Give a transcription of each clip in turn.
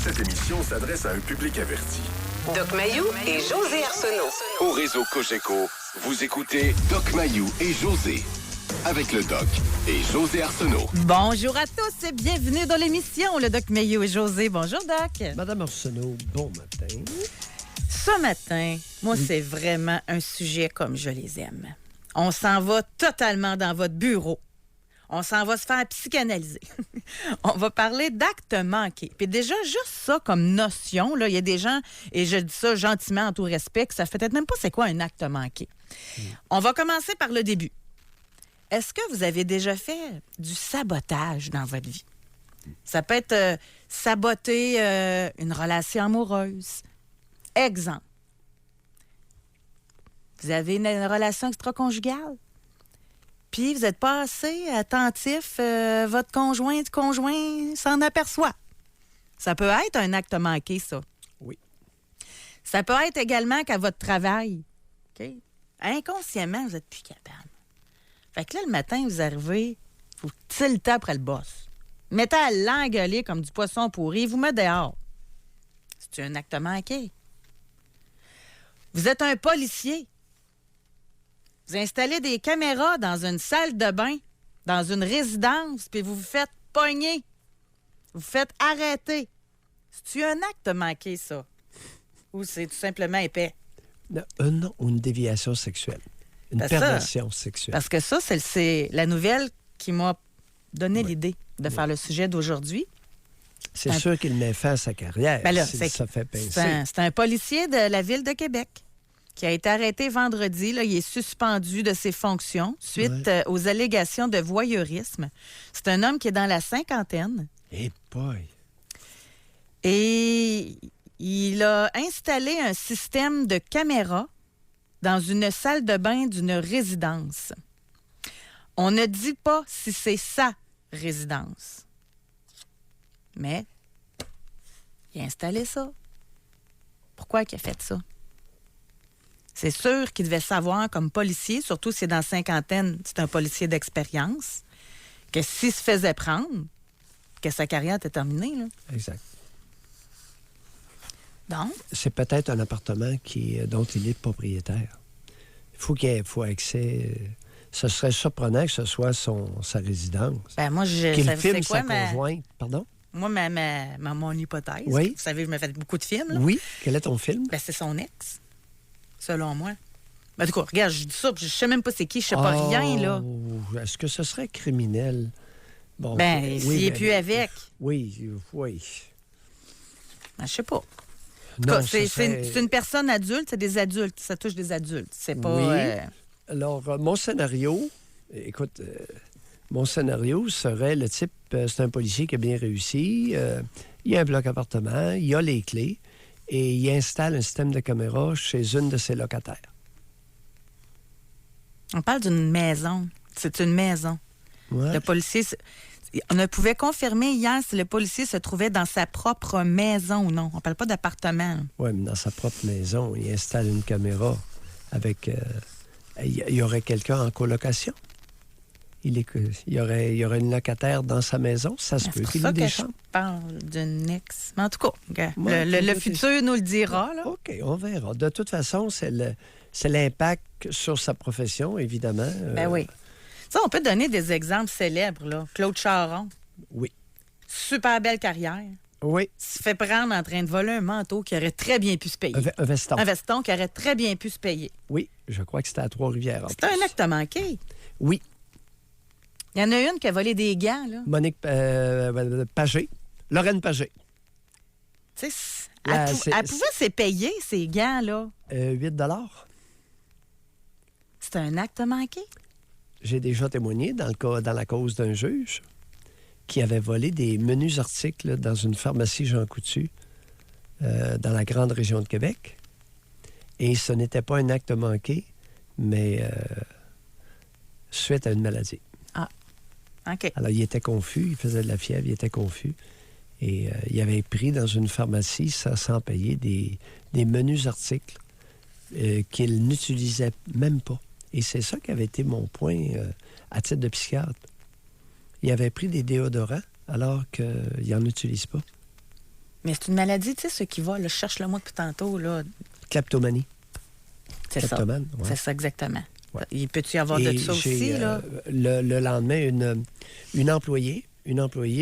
Cette émission s'adresse à un public averti. Doc Mayou et José Arsenault. Au réseau Cogeco, vous écoutez Doc Mayou et José. Avec le Doc et José Arsenault. Bonjour à tous et bienvenue dans l'émission Le Doc Mayou et José. Bonjour, Doc. Madame Arsenault, bon matin. Ce matin, moi, c'est vraiment un sujet comme je les aime. On s'en va totalement dans votre bureau. On s'en va se faire psychanalyser. On va parler d'actes manqués. Puis déjà, juste ça comme notion, là, il y a des gens, et je dis ça gentiment en tout respect, que ça fait peut-être même pas c'est quoi un acte manqué. On va commencer par le début. Est-ce que vous avez déjà fait du sabotage dans votre vie? Ça peut être saboter une relation amoureuse. Exemple. Vous avez une relation extra-conjugale? Puis vous n'êtes pas assez attentif, votre conjoint s'en aperçoit. Ça peut être un acte manqué, ça. Oui. Ça peut être également qu'à votre travail, OK? Inconsciemment, vous n'êtes plus capable. Fait que là, le matin, vous arrivez, vous tiltez après le boss. Mettez à l'engueuler comme du poisson pourri, vous mettez dehors. C'est un acte manqué. Vous êtes un policier. Vous installez des caméras dans une salle de bain, dans une résidence, puis vous vous faites pogner. Vous vous faites arrêter. C'est-tu un acte manqué, ça? Ou c'est tout simplement épais? Non, ou une déviation sexuelle. Une perversion sexuelle. Parce que ça, c'est la nouvelle qui m'a donné l'idée de faire le sujet d'aujourd'hui. C'est sûr qu'il met fin à sa carrière. Ben là, ça fait pincer. C'est un policier de la ville de Québec qui a été arrêté vendredi. Là, il est suspendu de ses fonctions suite aux allégations de voyeurisme. C'est un homme qui est dans la cinquantaine. Eh boy! Et il a installé un système de caméras dans une salle de bain d'une résidence. On ne dit pas si c'est sa résidence. Mais il a installé ça. Pourquoi il a fait ça? C'est sûr qu'il devait savoir, comme policier, surtout si c'est dans la cinquantaine, c'est un policier d'expérience, que s'il se faisait prendre, que sa carrière était terminée. Là. Exact. Donc? C'est peut-être un appartement dont il est propriétaire. Il faut qu'il ait accès. Ce serait surprenant que ce soit sa résidence. Ben moi, qu'il filme sa conjointe. Pardon? Moi, mon hypothèse, oui. Vous savez, je me fais beaucoup de films. Là. Oui. Quel est ton film? Ben, c'est son ex, selon moi. Ben, du coup, regarde, je dis ça, je sais même pas c'est qui, je sais pas rien, là. Est-ce que ce serait criminel? Bon, ben, s'il n'est plus avec. Oui. Ben, je sais pas. Non, c'est une personne adulte, c'est des adultes, ça touche des adultes. C'est pas... Oui. Alors, mon scénario, écoute, mon scénario serait le type, c'est un policier qui a bien réussi, il y a un bloc appartement, il a les clés et il installe un système de caméra chez une de ses locataires. On parle d'une maison. C'est une maison. Ouais. Le policier... On ne pouvait confirmer hier si le policier se trouvait dans sa propre maison ou non. On ne parle pas d'appartement. Oui, mais dans sa propre maison, il installe une caméra avec... il y aurait quelqu'un en colocation. Il y aurait une locataire dans sa maison. Ça se peut qu'il ait des chambres. Je parle d'une ex. Mais en tout cas, le futur nous le dira. Là. OK, on verra. De toute façon, c'est l'impact sur sa profession, évidemment. Ben oui. Ça, on peut donner des exemples célèbres. Là. Claude Charon. Oui. Super belle carrière. Oui. Se fait prendre en train de voler un manteau qui aurait très bien pu se payer. Un veston. Un veston qui aurait très bien pu se payer. Oui, je crois que c'était à Trois-Rivières. C'est un acte manqué. Oui. Il y en a une qui a volé des gants. Là. Monique Pagé. Lorraine Pagé. Tu sais, elle pouvait se payer, ces gants-là. 8 $. C'est un acte manqué. J'ai déjà témoigné dans la cause d'un juge qui avait volé des menus articles là, dans une pharmacie Jean Coutu dans la grande région de Québec. Et ce n'était pas un acte manqué, mais suite à une maladie. Ah, OK. Alors, il était confus, il faisait de la fièvre, il était confus. Et il avait pris dans une pharmacie, sans payer, des menus articles qu'il n'utilisait même pas. Et c'est ça qui avait été mon point à titre de psychiatre. Il avait pris des déodorants alors qu'il n'en utilise pas. Mais c'est une maladie, tu sais, ceux qui volent, là, je cherche le mot depuis tantôt, là. Kleptomanie. C'est ça. Kleptomane, ouais. C'est ça, exactement. Ouais. Il peut-tu y avoir de Et ça j'ai, aussi, là? le lendemain, une employée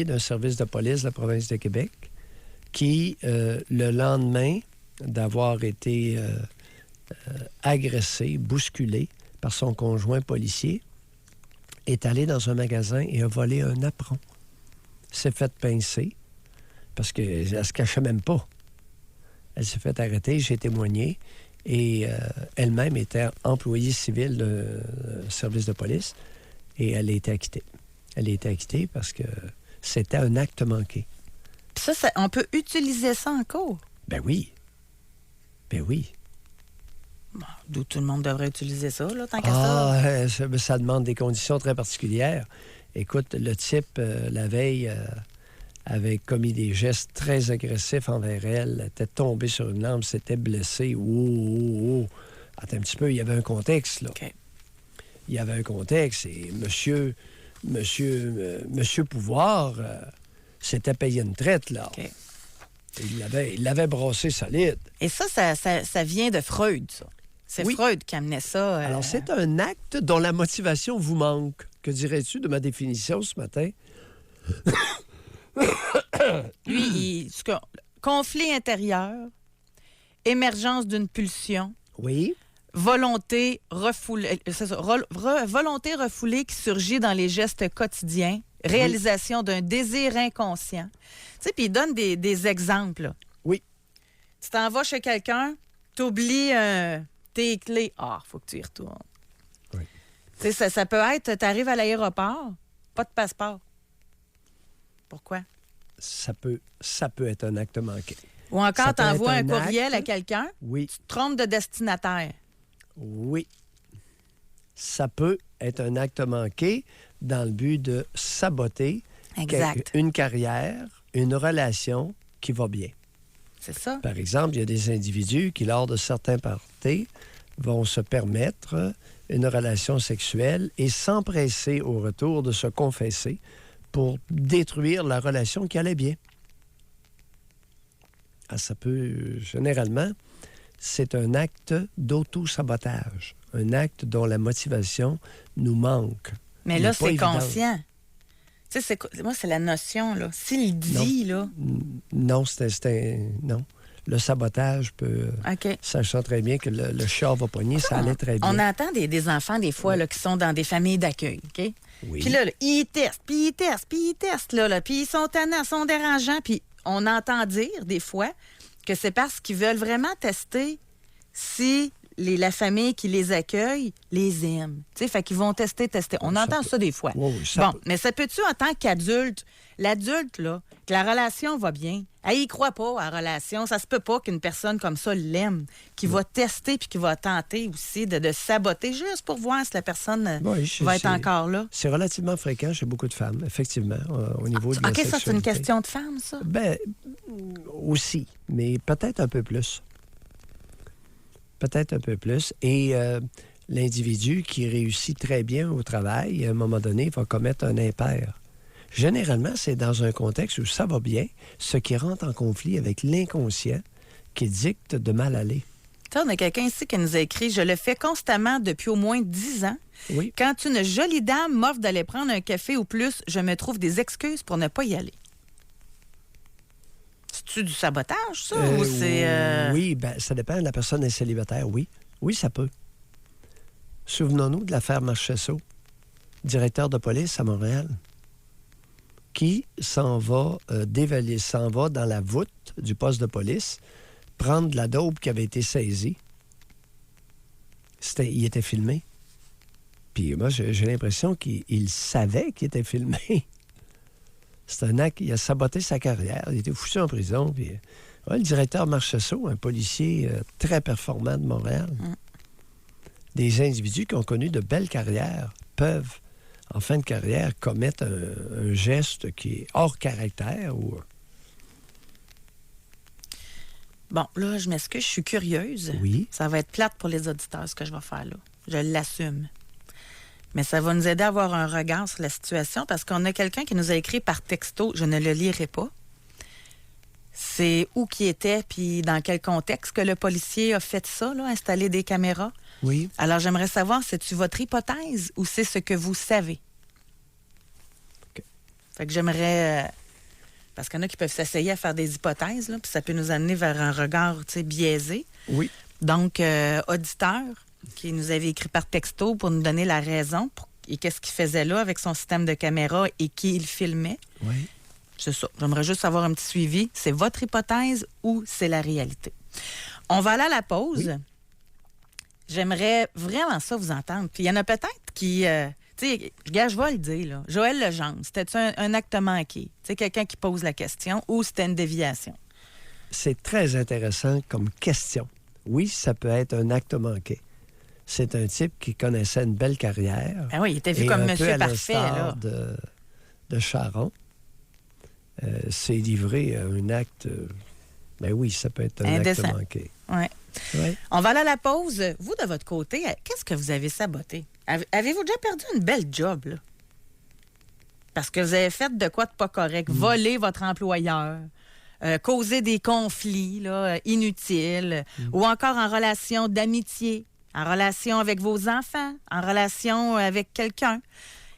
d'un service de police de la province de Québec qui, le lendemain d'avoir été agressée, bousculée par son conjoint policier, est allée dans un magasin et a volé un apron. S'est fait pincer parce qu'elle ne se cachait même pas. Elle s'est fait arrêter, j'ai témoigné. Et elle-même était employée civile de service de police et elle a été acquittée. Elle a été acquittée parce que c'était un acte manqué. Puis ça, on peut utiliser ça en cours. Ben oui. Ben oui. Bon, d'où tout le monde devrait utiliser ça, là, tant qu'à ça. Ça demande des conditions très particulières. Écoute, le type, la veille, avait commis des gestes très agressifs envers elle, était tombé sur une lampe, s'était blessé. Attends un petit peu, il y avait un contexte, là. OK. Il y avait un contexte et Monsieur Pouvoir s'était payé une traite, là. OK. Il l'avait brassé solide. Et ça vient de Freud, ça. C'est Oui. Freud qui amenait ça. Alors, c'est un acte dont la motivation vous manque. Que dirais-tu de ma définition ce matin? Lui, conflit intérieur, émergence d'une pulsion, Oui. volonté refoulée, c'est ça, volonté refoulée qui surgit dans les gestes quotidiens, réalisation d'un désir inconscient. Tu sais, puis il donne des exemples, là. Oui. Tu t'en vas chez quelqu'un, t'oublies tes clés. Ah, faut que tu y retournes. Oui. Tu sais, ça peut être, t'arrives à l'aéroport, pas de passeport. Pourquoi? Ça peut être un acte manqué. Ou encore, Ça peut t'envoies un être un courriel acte. à quelqu'un, Oui. tu te trompes de destinataire. Oui. Ça peut être un acte manqué dans le but de saboter Exact. une carrière, une relation qui va bien. C'est ça. Par exemple, il y a des individus qui, lors de certains parties, vont se permettre une relation sexuelle et s'empresser au retour de se confesser pour détruire la relation qui allait bien. Ah, ça peut, généralement, c'est un acte d'auto-sabotage, un acte dont la motivation nous manque. Mais n'est là, pas c'est évidente. conscient. Tu sais, moi, c'est la notion, là. S'il dit, là... Non, non. Le sabotage peut... OK. Sachant très bien que le chat va pogner, ça allait très bien. On entend des enfants, des fois, là, qui sont dans des familles d'accueil, OK? Oui. Puis là, ils testent, puis ils testent, puis ils testent, là, puis ils sont tannants, ils sont dérangeants, puis on entend dire, des fois, que c'est parce qu'ils veulent vraiment tester si la famille qui les accueille les aime. Tu sais, fait qu'ils vont tester. On Ça entend peut. ça des fois. Oui, ça bon, peut. mais ça peut-tu, en tant qu'adulte, l'adulte, là, que la relation va bien, elle y croit pas à la relation, ça se peut pas qu'une personne comme ça l'aime, qui va tester puis qui va tenter aussi de saboter juste pour voir si la personne Oui, va être encore là. C'est relativement fréquent chez beaucoup de femmes, effectivement, au niveau de la OK, ça, c'est une sexualité. question de femme, ça? Ben, aussi, mais peut-être un peu plus. Peut-être un peu plus. Et l'individu qui réussit très bien au travail, à un moment donné, va commettre un impair. Généralement, c'est dans un contexte où ça va bien, ce qui rentre en conflit avec l'inconscient qui dicte de mal aller. Tu sais, on a quelqu'un ici qui nous a écrit « Je le fais constamment depuis au moins 10 ans. Oui. Quand une jolie dame m'offre d'aller prendre un café ou plus, je me trouve des excuses pour ne pas y aller. » C'est-tu du sabotage, ça? Ou c'est... Oui, ben, ça dépend. La personne est célibataire, oui. Oui, ça peut. Souvenons-nous de l'affaire Marchesso, directeur de police à Montréal, qui s'en va s'en va dans la voûte du poste de police, prendre de la dope qui avait été saisie. Il était filmé. Puis moi, j'ai l'impression qu'il savait qu'il était filmé. C'est un acte, il a saboté sa carrière, il était foutu en prison. Puis, ouais, le directeur Marchesso, un policier très performant de Montréal. Des individus qui ont connu de belles carrières peuvent, en fin de carrière, commettre un geste qui est hors caractère. Ou... Bon, là, je m'excuse, je suis curieuse. Oui. Ça va être plate pour les auditeurs, ce que je vais faire là. Je l'assume. Mais ça va nous aider à avoir un regard sur la situation parce qu'on a quelqu'un qui nous a écrit par texto, je ne le lirai pas. c'est où qui était, puis dans quel contexte que le policier a fait ça, là, installer des caméras. Oui. Alors, j'aimerais savoir, c'est-tu votre hypothèse ou c'est ce que vous savez? OK. Fait que j'aimerais... parce qu'il y en a qui peuvent s'essayer à faire des hypothèses, là, puis ça peut nous amener vers un regard, tu sais, biaisé. Oui. Donc, auditeur qui nous avait écrit par texto pour nous donner la raison et qu'est-ce qu'il faisait là avec son système de caméra et qui il filmait. Oui. C'est ça. J'aimerais juste avoir un petit suivi. C'est votre hypothèse ou c'est la réalité? On va aller à la pause. Oui. J'aimerais vraiment ça vous entendre. Puis il y en a peut-être qui... tu sais, gars, je vais le dire, là. Joël Legendre, c'était un acte manqué? Tu sais, quelqu'un qui pose la question ou c'était une déviation? C'est très intéressant comme question. Oui, ça peut être un acte manqué. C'est un type qui connaissait une belle carrière. Ben oui, il était vu et comme un Monsieur peu à Parfait, l'instar là. de Charon. C'est livré à un acte... ben oui, ça peut être un Indécent. acte manqué. Ouais. Oui. On va aller à la pause. Vous, de votre côté, qu'est-ce que vous avez saboté? Avez-vous déjà perdu une belle job, là? Parce que vous avez fait de quoi de pas correct? Voler votre employeur, causer des conflits là, inutiles, ou encore en relation d'amitié, en relation avec vos enfants, en relation avec quelqu'un.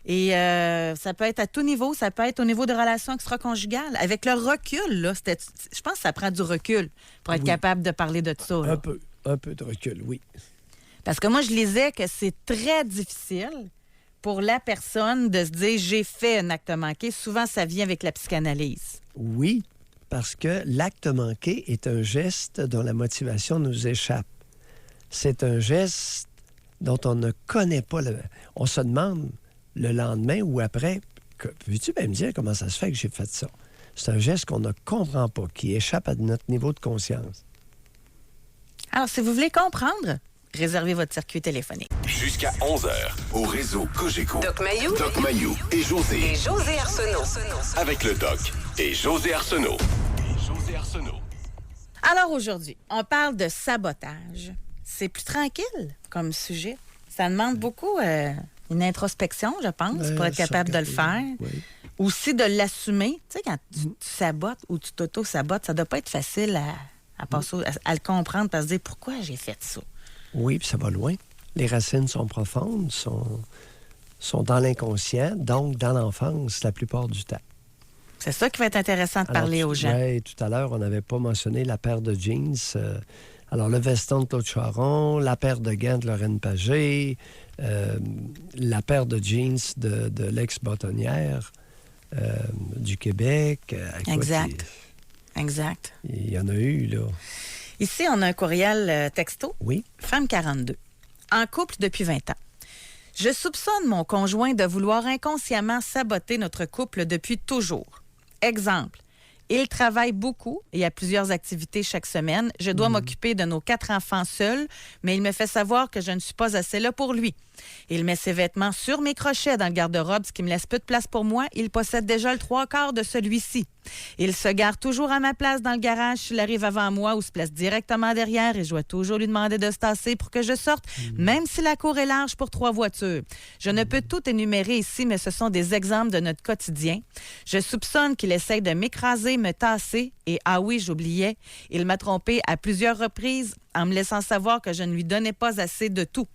Et ça peut être à tout niveau, ça peut être au niveau de relations extra-conjugales. Avec le recul, là, je pense que ça prend du recul pour être capable de parler de ça. Là. Un peu de recul, oui. Parce que moi, je lisais que c'est très difficile pour la personne de se dire « j'ai fait un acte manqué ». Souvent, ça vient avec la psychanalyse. Oui, parce que l'acte manqué est un geste dont la motivation nous échappe. C'est un geste dont on ne connaît pas. On se demande le lendemain ou après, veux-tu bien me dire comment ça se fait que j'ai fait ça? C'est un geste qu'on ne comprend pas, qui échappe à notre niveau de conscience. Alors, si vous voulez comprendre, réservez votre circuit téléphonique. Jusqu'à 11h, au réseau Cogeco. Doc Mayou. Doc Mayou et José. Et José Arsenault. Avec le Doc et José Arsenault. Alors aujourd'hui, on parle de sabotage. C'est plus tranquille comme sujet. Ça demande beaucoup une introspection, je pense, pour être capable de le faire. Oui. Aussi de l'assumer. Tu sais, quand tu sabotes ou tu t'auto-sabotes, ça doit pas être facile à passer, à le comprendre, à se dire pourquoi j'ai fait ça. Oui, puis ça va loin. Les racines sont profondes, sont dans l'inconscient, donc dans l'enfance la plupart du temps. C'est ça qui va être intéressant de parler aux gens. Oui, tout à l'heure, on n'avait pas mentionné la paire de jeans. Alors, le veston de Claude Charon, la paire de gants de Lorraine Pagé, la paire de jeans de l'ex-bâtonnière du Québec. Exact. Exact. Il y en a eu, là. Ici, on a un courriel texto. Oui. Femme 42. En couple depuis 20 ans. Je soupçonne mon conjoint de vouloir inconsciemment saboter notre couple depuis toujours. Exemple. Il travaille beaucoup et a plusieurs activités chaque semaine. Je dois m'occuper de nos 4 enfants seuls, mais il me fait savoir que je ne suis pas assez là pour lui. Il met ses vêtements sur mes crochets dans le garde-robe, ce qui me laisse peu de place pour moi. Il possède déjà le 3/4 de celui-ci. Il se gare toujours à ma place dans le garage s'il arrive avant moi ou se place directement derrière et je dois toujours lui demander de se tasser pour que je sorte, même si la cour est large pour 3 voitures. Je ne peux tout énumérer ici, mais ce sont des exemples de notre quotidien. Je soupçonne qu'il essaye de m'écraser, me tasser et, ah oui, j'oubliais, il m'a trompé à plusieurs reprises en me laissant savoir que je ne lui donnais pas assez de tout.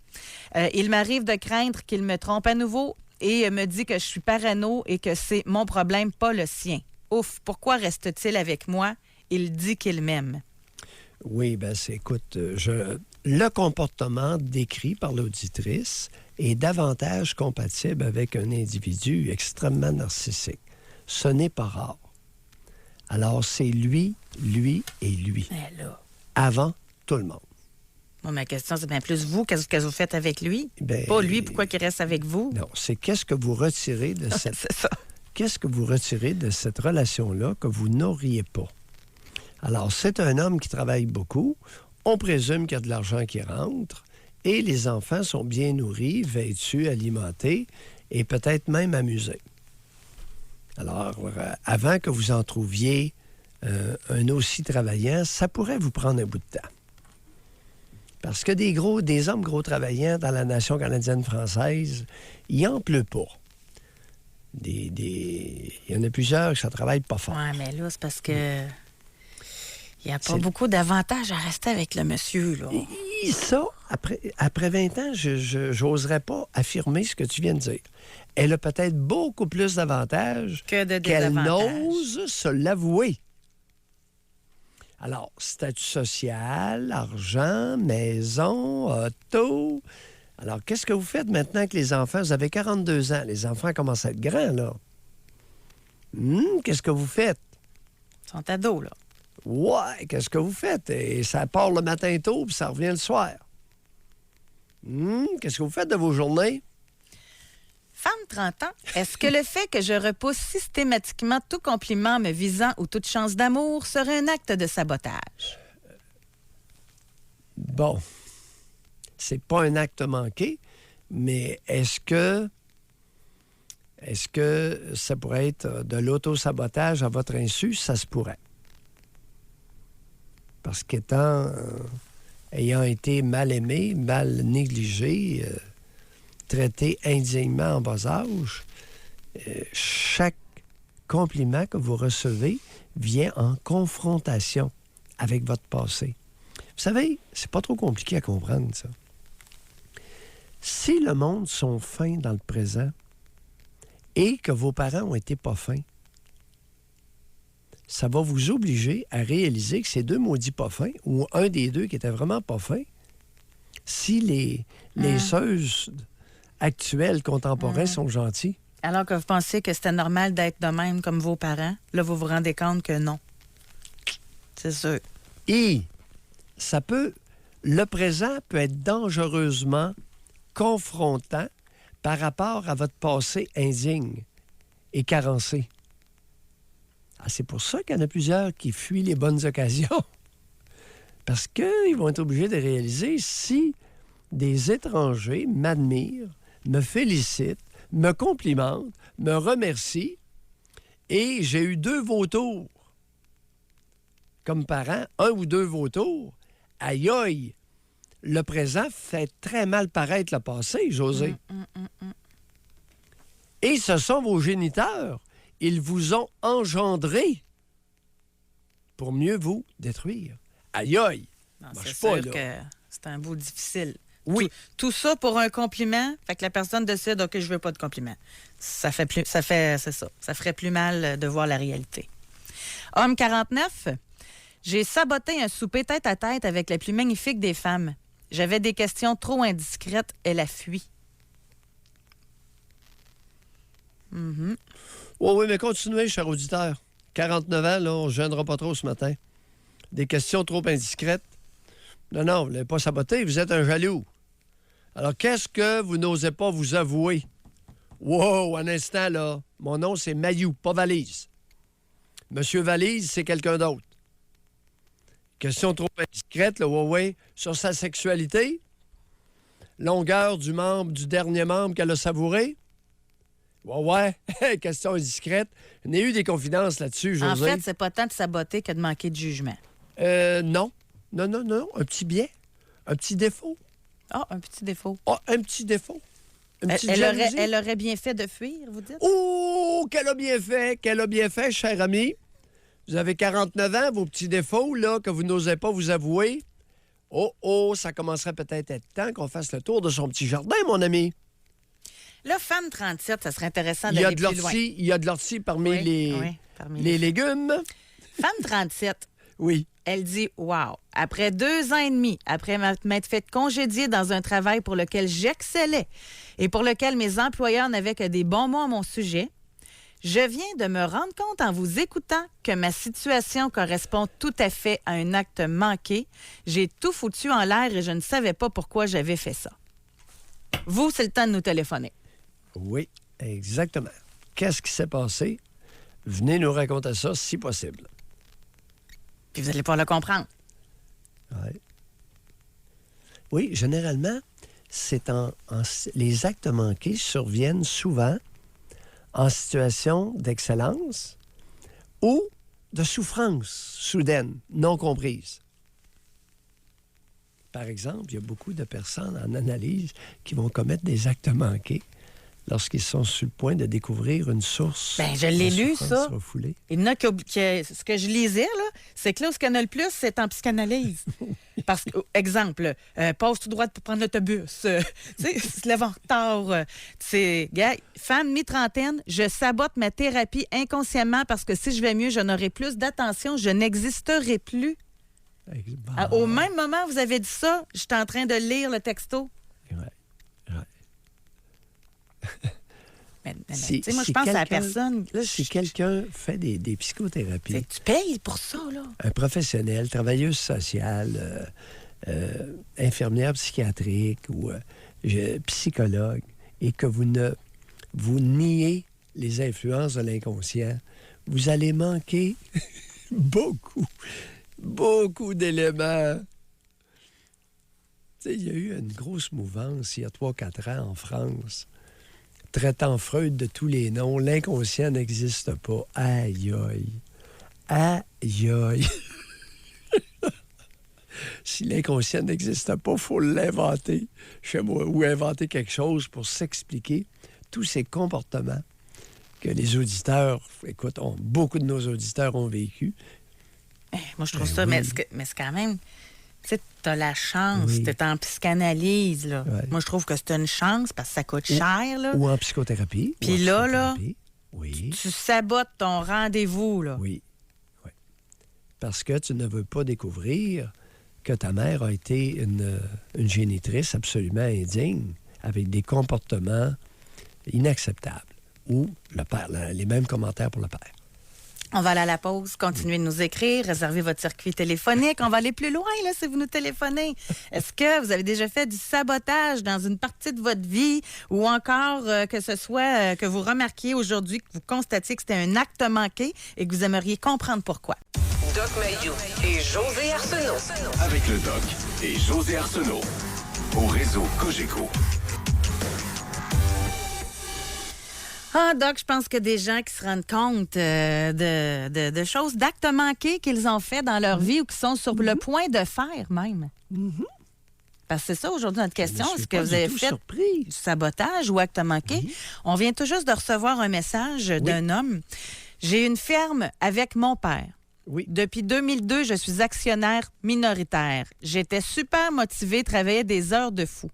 Il m'arrive de craindre qu'il me trompe à nouveau et me dit que je suis parano et que c'est mon problème, pas le sien. Ouf, pourquoi reste-t-il avec moi? Il dit qu'il m'aime. Oui, bien, écoute, le comportement décrit par l'auditrice est davantage compatible avec un individu extrêmement narcissique. Ce n'est pas rare. Alors, c'est lui et lui. Mais là... Avant tout le monde. Moi, ma question, c'est bien plus vous, qu'est-ce que vous faites avec lui? Ben, pas lui, pourquoi il reste avec vous? Non, c'est qu'est-ce que vous retirez de cette... C'est ça. Qu'est-ce que vous retirez de cette relation-là que vous n'auriez pas? Alors, c'est un homme qui travaille beaucoup. On présume qu'il y a de l'argent qui rentre et les enfants sont bien nourris, vêtus, alimentés et peut-être même amusés. Alors, avant que vous en trouviez un aussi travaillant, ça pourrait vous prendre un bout de temps. Parce que des hommes gros travaillants dans la nation canadienne-française, il n'en pleut pas. Il y en a plusieurs que ça travaille pas fort. Oui, mais là, c'est parce que Il n'y a pas C'est- beaucoup d'avantages à rester avec le monsieur, là. Et ça, après 20 ans, je n'oserais pas affirmer ce que tu viens de dire. Elle a peut-être beaucoup plus d'avantages Que de qu'elle désavantages. n'ose se l'avouer. Alors, statut social, argent, maison, auto. Alors, qu'est-ce que vous faites maintenant que les enfants? Vous avez 42 ans. Les enfants commencent à être grands, là. Qu'est-ce que vous faites? Ils sont ados, là. Ouais, qu'est-ce que vous faites? Et ça part le matin tôt, puis ça revient le soir. Qu'est-ce que vous faites de vos journées? Femme 30 ans, est-ce que le fait que je repousse systématiquement tout compliment me visant ou toute chance d'amour serait un acte de sabotage? Bon, c'est pas un acte manqué, mais est-ce que ça pourrait être de l'auto-sabotage à votre insu? Ça se pourrait. Parce ayant été mal aimé, mal négligé, traité indignement en bas âge, chaque compliment que vous recevez vient en confrontation avec votre passé. Vous savez, c'est pas trop compliqué à comprendre, ça. Si le monde sont fins dans le présent et que vos parents ont été pas fins, ça va vous obliger à réaliser que ces deux maudits pas fins, ou un des deux qui était vraiment pas fin, si les seuses actuels contemporains sont gentils. Alors que vous pensiez que c'était normal d'être de même comme vos parents, là, vous vous rendez compte que non. C'est sûr. Et le présent peut être dangereusement confrontant par rapport à votre passé indigne et carencé. C'est pour ça qu'il y en a plusieurs qui fuient les bonnes occasions. Parce qu'ils vont être obligés de réaliser si des étrangers m'admirent, me félicitent, me complimentent, me remercient, et j'ai eu 2 vautours comme parent, 1 ou 2 vautours, aïe aïe, le présent fait très mal paraître le passé, José. Et ce sont vos géniteurs. Ils vous ont engendré pour mieux vous détruire. Aïe aïe! Non, Marche c'est pas, sûr là. que c'est un bout difficile. Oui. Tout ça pour un compliment, fait que la personne décide, OK, je veux pas de compliment. C'est ça. Ça ferait plus mal de voir la réalité. Homme 49, j'ai saboté un souper tête-à-tête avec la plus magnifique des femmes. J'avais des questions trop indiscrètes, elle a fui. Oui, mais continuez, cher auditeur. 49 ans, là, on ne gênera pas trop ce matin. Des questions trop indiscrètes. Non, vous ne l'avez pas saboté, vous êtes un jaloux. Alors, qu'est-ce que vous n'osez pas vous avouer? Wow, un instant, là. Mon nom, c'est Mayou, pas Valise. Monsieur Valise, c'est quelqu'un d'autre. Question trop indiscrète, là, ouais, sur sa sexualité. Longueur du dernier membre qu'elle a savouré. Ouais, question indiscrète. Il y a eu des confidences là-dessus, José. En fait, c'est pas tant de saboter que de manquer de jugement. Non. Non. Un petit biais. Un petit défaut. Ah, un petit défaut. Un petit défaut. Une petite jalousie. Elle aurait bien fait de fuir, vous dites? Oh, qu'elle a bien fait, cher ami. Vous avez 49 ans, vos petits défauts, là, que vous n'osez pas vous avouer. Oh, ça commencerait peut-être à être temps qu'on fasse le tour de son petit jardin, mon ami. Là, femme 37, ça serait intéressant Il y a d'aller de plus loin. l'ortie, parmi parmi les légumes. Femme 37, Oui. elle dit « Wow! Après 2 ans et demi, après m'être fait congédier dans un travail pour lequel j'excellais et pour lequel mes employeurs n'avaient que des bons mots à mon sujet, je viens de me rendre compte en vous écoutant que ma situation correspond tout à fait à un acte manqué. J'ai tout foutu en l'air et je ne savais pas pourquoi j'avais fait ça. Vous, c'est le temps de nous téléphoner. » Oui, exactement. Qu'est-ce qui s'est passé? Venez nous raconter ça si possible. Puis vous allez pas le comprendre. Ouais. Oui, généralement, les actes manqués surviennent souvent en situation d'excellence ou de souffrance soudaine, non comprise. Par exemple, il y a beaucoup de personnes en analyse qui vont commettre des actes manqués lorsqu'ils sont sur le point de découvrir une source. Ben, je l'ai la lu, souffrance ça. refoulée. Il y en a ce que je lisais, là, c'est que là où ce qu'il y en a le plus, c'est en psychanalyse. Parce que, exemple, passe tout droit pour prendre l'autobus. Tu sais, se lève en retard. Gars, femme mi-trentaine, je sabote ma thérapie inconsciemment parce que si je vais mieux, je n'aurai plus d'attention, je n'existerai plus. Au même moment où vous avez dit ça, j'étais en train de lire le texto. Mais, tu sais, moi, je pense à la personne. Là, si quelqu'un fait des psychothérapies, c'est que tu payes pour ça, là. un professionnel, travailleuse sociale, infirmière psychiatrique ou psychologue, et que vous niez les influences de l'inconscient, vous allez manquer beaucoup d'éléments. Tu sais, il y a eu une grosse mouvance il y a 3-4 ans en France, traitant Freud de tous les noms. L'inconscient n'existe pas. Aïe, aïe. Aïe, aïe. Si l'inconscient n'existe pas, il faut l'inventer chez moi ou inventer quelque chose pour s'expliquer tous ces comportements que les auditeurs, écoute, beaucoup de nos auditeurs ont vécu. Moi, je trouve Ben ça, oui. mais c'est quand même... Tu sais, t'as la chance, Oui. t'es en psychanalyse, là. Ouais. Moi, je trouve que c'est une chance parce que ça coûte cher, là. Ou en psychothérapie. Puis ou en là, psychothérapie. Oui. Tu sabotes ton rendez-vous, là. Oui. Oui. Parce que tu ne veux pas découvrir que ta mère a été une génitrice absolument indigne, avec des comportements inacceptables. Ou le père, les mêmes commentaires pour le père. On va aller à la pause, continuez de nous écrire, réservez votre circuit téléphonique. On va aller plus loin, là, si vous nous téléphonez. Est-ce que vous avez déjà fait du sabotage dans une partie de votre vie ou encore que ce soit que vous remarquiez aujourd'hui, que vous constatiez que c'était un acte manqué et que vous aimeriez comprendre pourquoi? Doc Mayou et José Arsenault. Avec le Doc et José Arsenault. Au réseau Cogeco. Ah, Doc, je pense que des gens qui se rendent compte de choses, d'actes manqués qu'ils ont fait dans leur vie ou qui sont sur le point de faire même. Parce que c'est ça aujourd'hui notre question. Je ne suis Est-ce que pas vous du avez tout fait surpris. du sabotage ou acte manqué? Oui. On vient tout juste de recevoir un message d'un homme. J'ai une ferme avec mon père. Oui. Depuis 2002, je suis actionnaire minoritaire. J'étais super motivée, travaillais des heures de fou.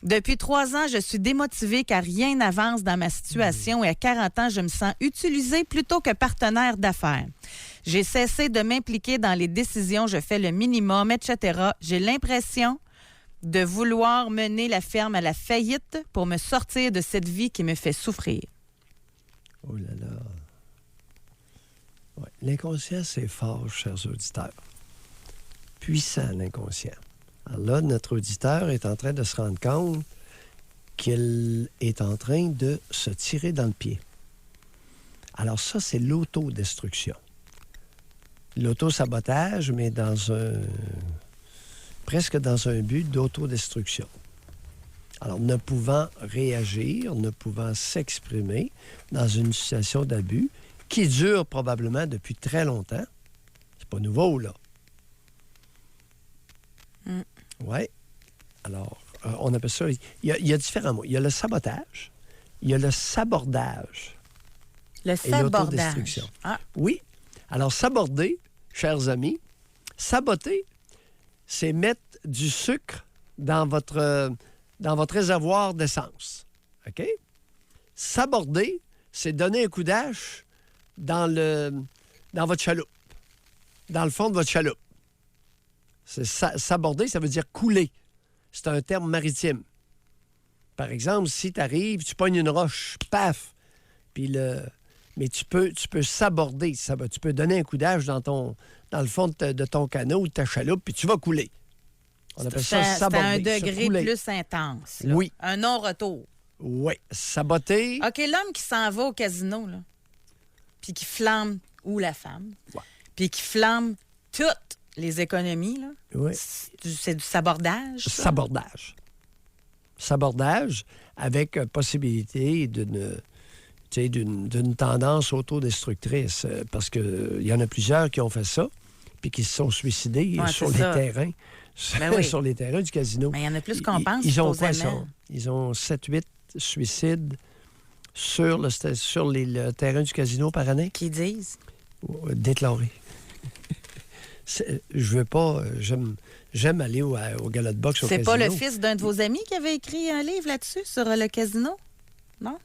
Depuis 3 ans, je suis démotivée car rien n'avance dans ma situation et à 40 ans, je me sens utilisée plutôt que partenaire d'affaires. J'ai cessé de m'impliquer dans les décisions, je fais le minimum, etc. J'ai l'impression de vouloir mener la ferme à la faillite pour me sortir de cette vie qui me fait souffrir. Oh là là. Ouais. L'inconscient, c'est fort, chers auditeurs. Puissant, l'inconscient. Alors là, notre auditeur est en train de se rendre compte qu'il est en train de se tirer dans le pied. Alors ça, c'est l'autodestruction. L'autosabotage, mais presque dans un but d'autodestruction. Alors, ne pouvant réagir, ne pouvant s'exprimer dans une situation d'abus qui dure probablement depuis très longtemps. C'est pas nouveau, là. Oui. Alors, on appelle ça... Il y a différents mots. Il y a le sabotage, il y a le sabordage Le et sabordage. l'autodestruction. Ah, Oui. Alors, saborder, chers amis, saboter, c'est mettre du sucre dans votre réservoir d'essence. OK? Saborder, c'est donner un coup d'âche dans votre chaloupe, dans le fond de votre chaloupe. Saborder, ça veut dire couler. C'est un terme maritime. Par exemple, si tu arrives, tu pognes une roche, paf, mais tu peux saborder. Tu peux donner un coup d'âge dans le fond de ton canot ou de ta chaloupe, puis tu vas couler. On appelle ça c'est saborder. à un se degré couler. plus intense. Là. Oui. Un non-retour. Oui. Saboter. OK, l'homme qui s'en va au casino, là, puis qui flamme, ou la femme, Ouais. puis qui flamme toutes les économies, là, Oui. c'est du sabordage. ça? Sabordage. Sabordage avec possibilité d'une tendance autodestructrice. Parce qu'il y en a plusieurs qui ont fait ça, puis qui se sont suicidés Ouais, sur c'est les ça. terrains. Ben oui. Sur les terrains du casino. Mais il y en a plus qu'on pense, Ils ont quoi, ça? supposément. Ils ont 7-8 suicides c'était sur le terrain du casino par année? Qui disent? Déclaré. Je veux pas... J'aime aller au gala de boxe au C'est casino. pas le fils d'un de vos amis qui avait écrit un livre là-dessus, sur le casino? Non?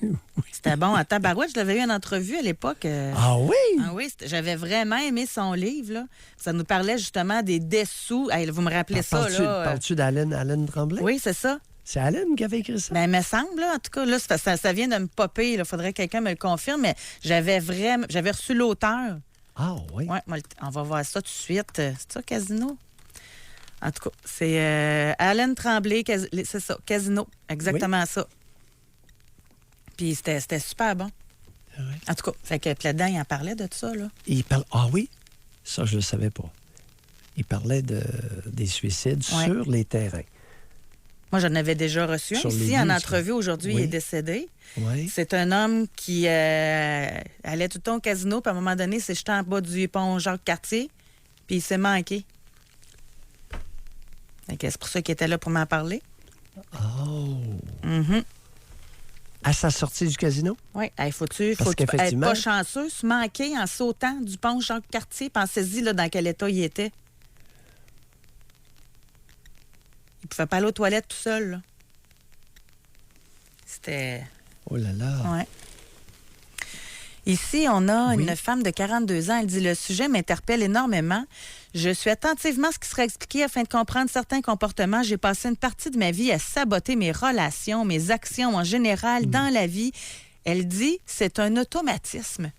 Oui. C'était bon. À tabarouette, je l'avais eu en entrevue à l'époque. Ah oui? Ah oui, j'avais vraiment aimé son livre. Là. Ça nous parlait justement des dessous. Hey, vous me rappelez ça, là? Parles-tu d'Alain Tremblay? Oui, c'est ça. C'est Alain qui avait écrit ça? Ben, il me semble, là, en tout cas, là, ça vient de me popper. Il faudrait que quelqu'un me le confirme, mais j'avais reçu l'auteur. Ah oui? Oui, on va voir ça tout de suite. C'est ça, Casino? En tout cas, c'est Alain Tremblay, c'est ça, Casino. Exactement ça. Puis c'était super bon. Ah oui. En tout cas, fait que là-dedans, il en parlait de ça, là. Ah oui? Ça, je ne le savais pas. Il parlait des suicides Ouais. sur les terrains. Moi, j'en avais déjà reçu un Sur les ici en lieux, entrevue. Aujourd'hui, oui. il est décédé. Oui. C'est un homme qui allait tout le temps au casino, puis à un moment donné, il s'est jeté en bas du pont Jacques-Cartier, puis il s'est manqué. Fait que c'est pour ça qu'il était là pour m'en parler. Oh! Mhm. À sa sortie du casino? Oui, il faut-tu Parce être qu'effectivement- pas chanceux, se manquer en sautant du pont Jacques-Cartier. Pensez-y là, dans quel état il était. Il pouvait pas aller aux toilettes tout seul. Là. C'était... Oh là là! Ouais. Ici, on a Oui. une femme de 42 ans. Elle dit « Le sujet m'interpelle énormément. Je suis attentivement à ce qui sera expliqué afin de comprendre certains comportements. J'ai passé une partie de ma vie à saboter mes relations, mes actions en général dans la vie. » Elle dit « C'est un automatisme.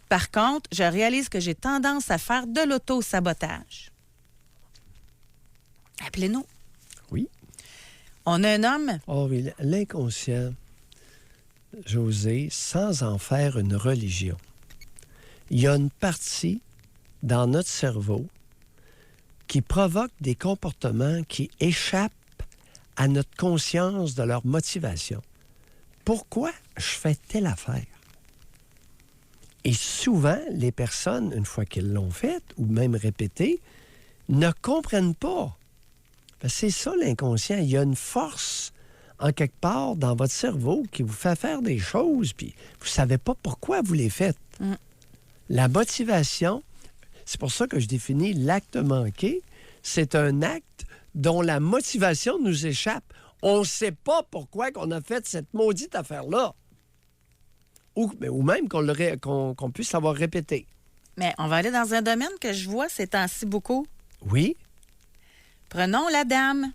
Par contre, je réalise que j'ai tendance à faire de l'auto-sabotage. » Appelez-nous. Oui. On a un homme... Oh oui, l'inconscient, José, sans en faire une religion. Il y a une partie dans notre cerveau qui provoque des comportements qui échappent à notre conscience de leur motivation. Pourquoi je fais telle affaire? Et souvent, les personnes, une fois qu'elles l'ont faite, ou même répétée, ne comprennent pas. C'est ça l'inconscient. Il y a une force en quelque part dans votre cerveau qui vous fait faire des choses, puis vous ne savez pas pourquoi vous les faites. Mm. La motivation, c'est pour ça que je définis l'acte manqué, c'est un acte dont la motivation nous échappe. On ne sait pas pourquoi qu'on a fait cette maudite affaire-là. Ou même qu'on puisse l'avoir répété. Mais on va aller dans un domaine que je vois ces temps-ci beaucoup. Oui. Prenons la dame.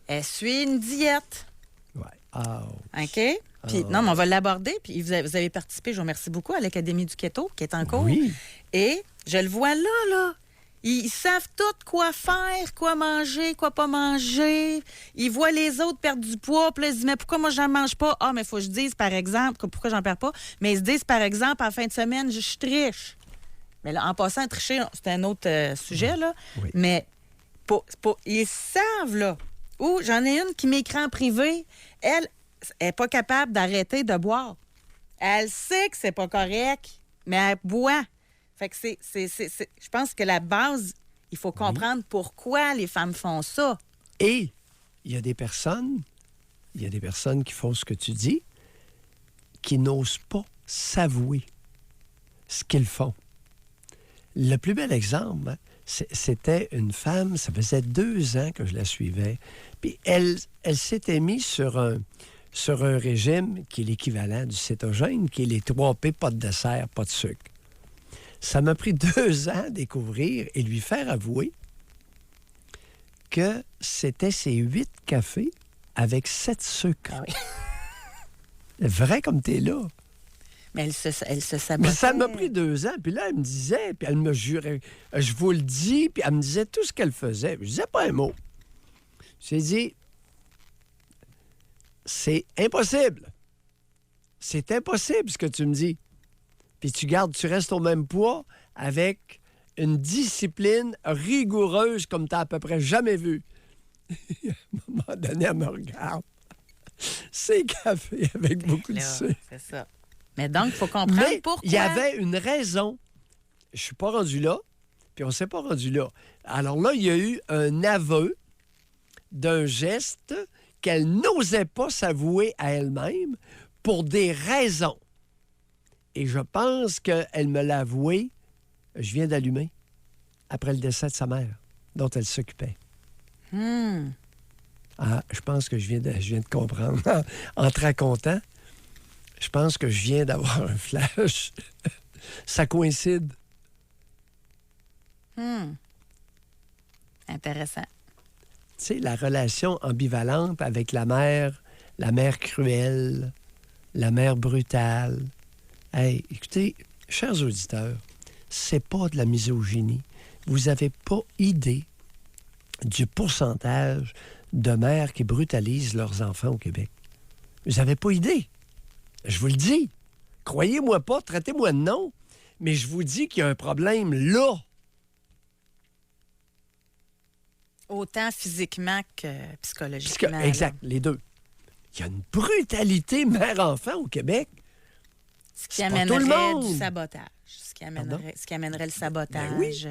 Elle suit une diète. Ouais. Ah, OK? Puis, non, mais on va l'aborder. Puis, vous avez participé, je vous remercie beaucoup, à l'Académie du Keto, qui est en cours. oui. Et je le vois là. Ils savent tout quoi faire, quoi manger, quoi pas manger. Ils voient les autres perdre du poids. Puis là, ils se disent, mais pourquoi moi, j'en mange pas? Ah, mais il faut que je dise, par exemple, pourquoi j'en perds pas. Mais ils se disent, par exemple, en fin de semaine, je triche. Mais là, en passant, tricher, c'est un autre sujet, là. Oui. Mais ils savent, là. Ou j'en ai une qui m'écrit en privé. Elle n'est pas capable d'arrêter de boire. Elle sait que c'est pas correct, mais elle boit. Fait que je pense que la base, il faut comprendre pourquoi les femmes font ça. Et il y a des personnes qui font ce que tu dis, qui n'osent pas s'avouer ce qu'ils font. Le plus bel exemple, hein, c'était une femme, ça faisait 2 ans que je la suivais, puis elle s'était mise sur un régime qui est l'équivalent du cétogène, qui est les 3P, pas de dessert, pas de sucre. Ça m'a pris 2 ans à découvrir et lui faire avouer que c'était ses 8 cafés avec 7 sucres. Ah oui. Vrai comme t'es là. Mais elle se sabotait. Mais ça m'a pris 2 ans. Puis là, elle me disait, puis elle me jurait, je vous le dis, puis elle me disait tout ce qu'elle faisait. Je disais pas un mot. J'ai dit, c'est impossible. C'est impossible ce que tu me dis. Puis tu restes au même poids avec une discipline rigoureuse comme tu n'as à peu près jamais vu. À un moment donné, elle me regarde. C'est café avec beaucoup de Là, sucre. c'est ça. Mais donc, il faut comprendre Mais pourquoi. il y avait une raison. Je suis pas rendu là, puis on s'est pas rendu là. Alors là, il y a eu un aveu d'un geste qu'elle n'osait pas s'avouer à elle-même pour des raisons. Et je pense qu'elle me l'a avoué, je viens d'allumer, après le décès de sa mère, dont elle s'occupait. Ah, je pense que je viens de comprendre. En te racontant, je pense que je viens d'avoir un flash. Ça coïncide. Intéressant. Tu sais, la relation ambivalente avec la mère cruelle, la mère brutale. Hey, écoutez, chers auditeurs, c'est pas de la misogynie. Vous n'avez pas idée du pourcentage de mères qui brutalisent leurs enfants au Québec. Vous n'avez pas idée. Je vous le dis. Croyez-moi pas, traitez-moi de non, mais je vous dis qu'il y a un problème là. Autant physiquement que psychologiquement. Exact, les deux. Il y a une brutalité mère-enfant au Québec. Ce qui C'est pas tout le amènerait monde. du sabotage. Ce qui amènerait le sabotage. Ben oui.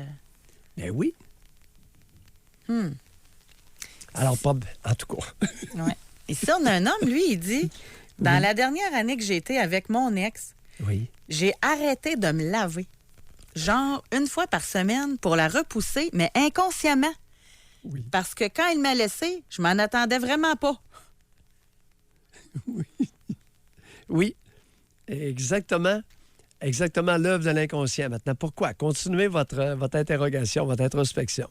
Ben oui. Alors, en tout cas. Ouais. Ici, on a un homme, lui, il dit, dans la dernière année que j'ai été avec mon ex, Oui. j'ai arrêté de me laver. Genre une fois par semaine pour la repousser, mais inconsciemment. Oui. Parce que quand il m'a laissé, je m'en attendais vraiment pas. Oui. Exactement. Exactement l'œuvre de l'inconscient. Maintenant, pourquoi? Continuez votre interrogation, votre introspection.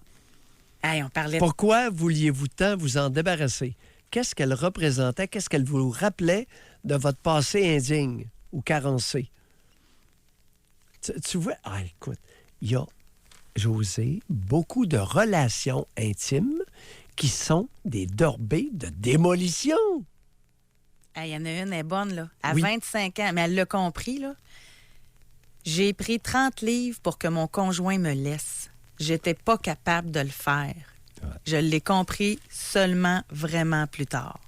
Hey, on parlait Pourquoi vouliez-vous tant vous en débarrasser? Qu'est-ce qu'elle représentait? Qu'est-ce qu'elle vous rappelait de votre passé indigne ou carencé? Tu vois, écoute, il y a, José, beaucoup de relations intimes qui sont des dorbées de démolition. Il y en a une, elle est bonne, là. À Oui. 25 ans, mais elle l'a compris, là. J'ai pris 30 livres pour que mon conjoint me laisse. J'étais pas capable de le faire. Ouais. Je l'ai compris seulement vraiment plus tard.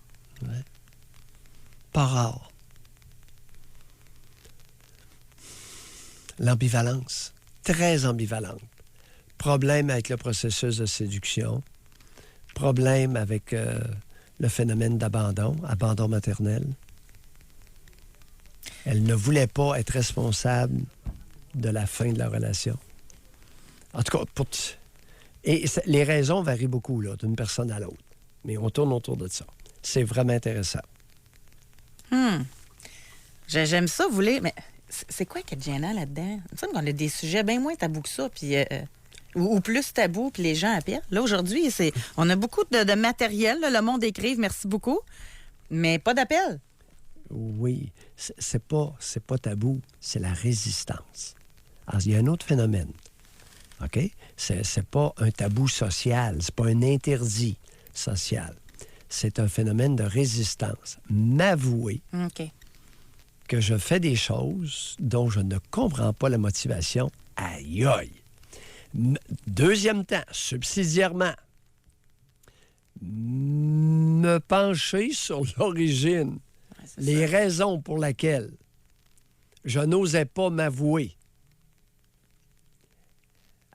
Pas rare. L'ambivalence, très ambivalente. Problème avec le processus de séduction, problème avec le phénomène d'abandon, abandon maternel. Elle ne voulait pas être responsable de la fin de la relation. En tout cas, les raisons varient beaucoup là, d'une personne à l'autre. Mais on tourne autour de ça. C'est vraiment intéressant. J'aime ça, vous voulez, mais c'est quoi qui est gênant là-dedans? Il me semble qu'on a des sujets bien moins tabous que ça, puis ou plus tabous, puis les gens appellent. Là, aujourd'hui, on a beaucoup de matériel, là, le monde écrive, merci beaucoup, mais pas d'appel. Oui, c'est pas tabou, c'est la résistance. Alors, il y a un autre phénomène, OK? C'est pas un tabou social, c'est pas un interdit social. C'est un phénomène de résistance. M'avouer OK. que je fais des choses dont je ne comprends pas la motivation, aïe aïe. Deuxième temps, subsidiairement, me pencher sur l'origine, les raisons pour lesquelles je n'osais pas m'avouer.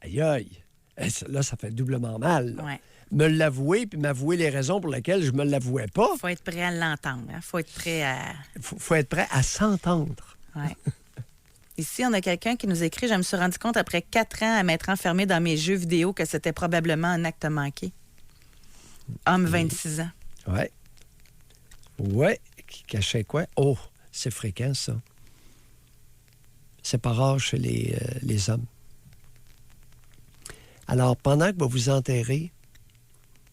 Aïe aïe. Là, ça fait doublement mal. Là. Ouais. Me l'avouer puis m'avouer les raisons pour lesquelles je me l'avouais pas. Faut être prêt à l'entendre. Hein? Faut être prêt à... Faut être prêt à s'entendre. Ouais. Ici, on a quelqu'un qui nous écrit « Je me suis rendu compte après 4 ans à m'être enfermé dans mes jeux vidéo que c'était probablement un acte manqué. » Homme, 26 ans. Ouais. Ouais. Qui cachait quoi? Oh, c'est fréquent, ça. C'est pas rare chez les hommes. Alors, pendant que vous vous enterrez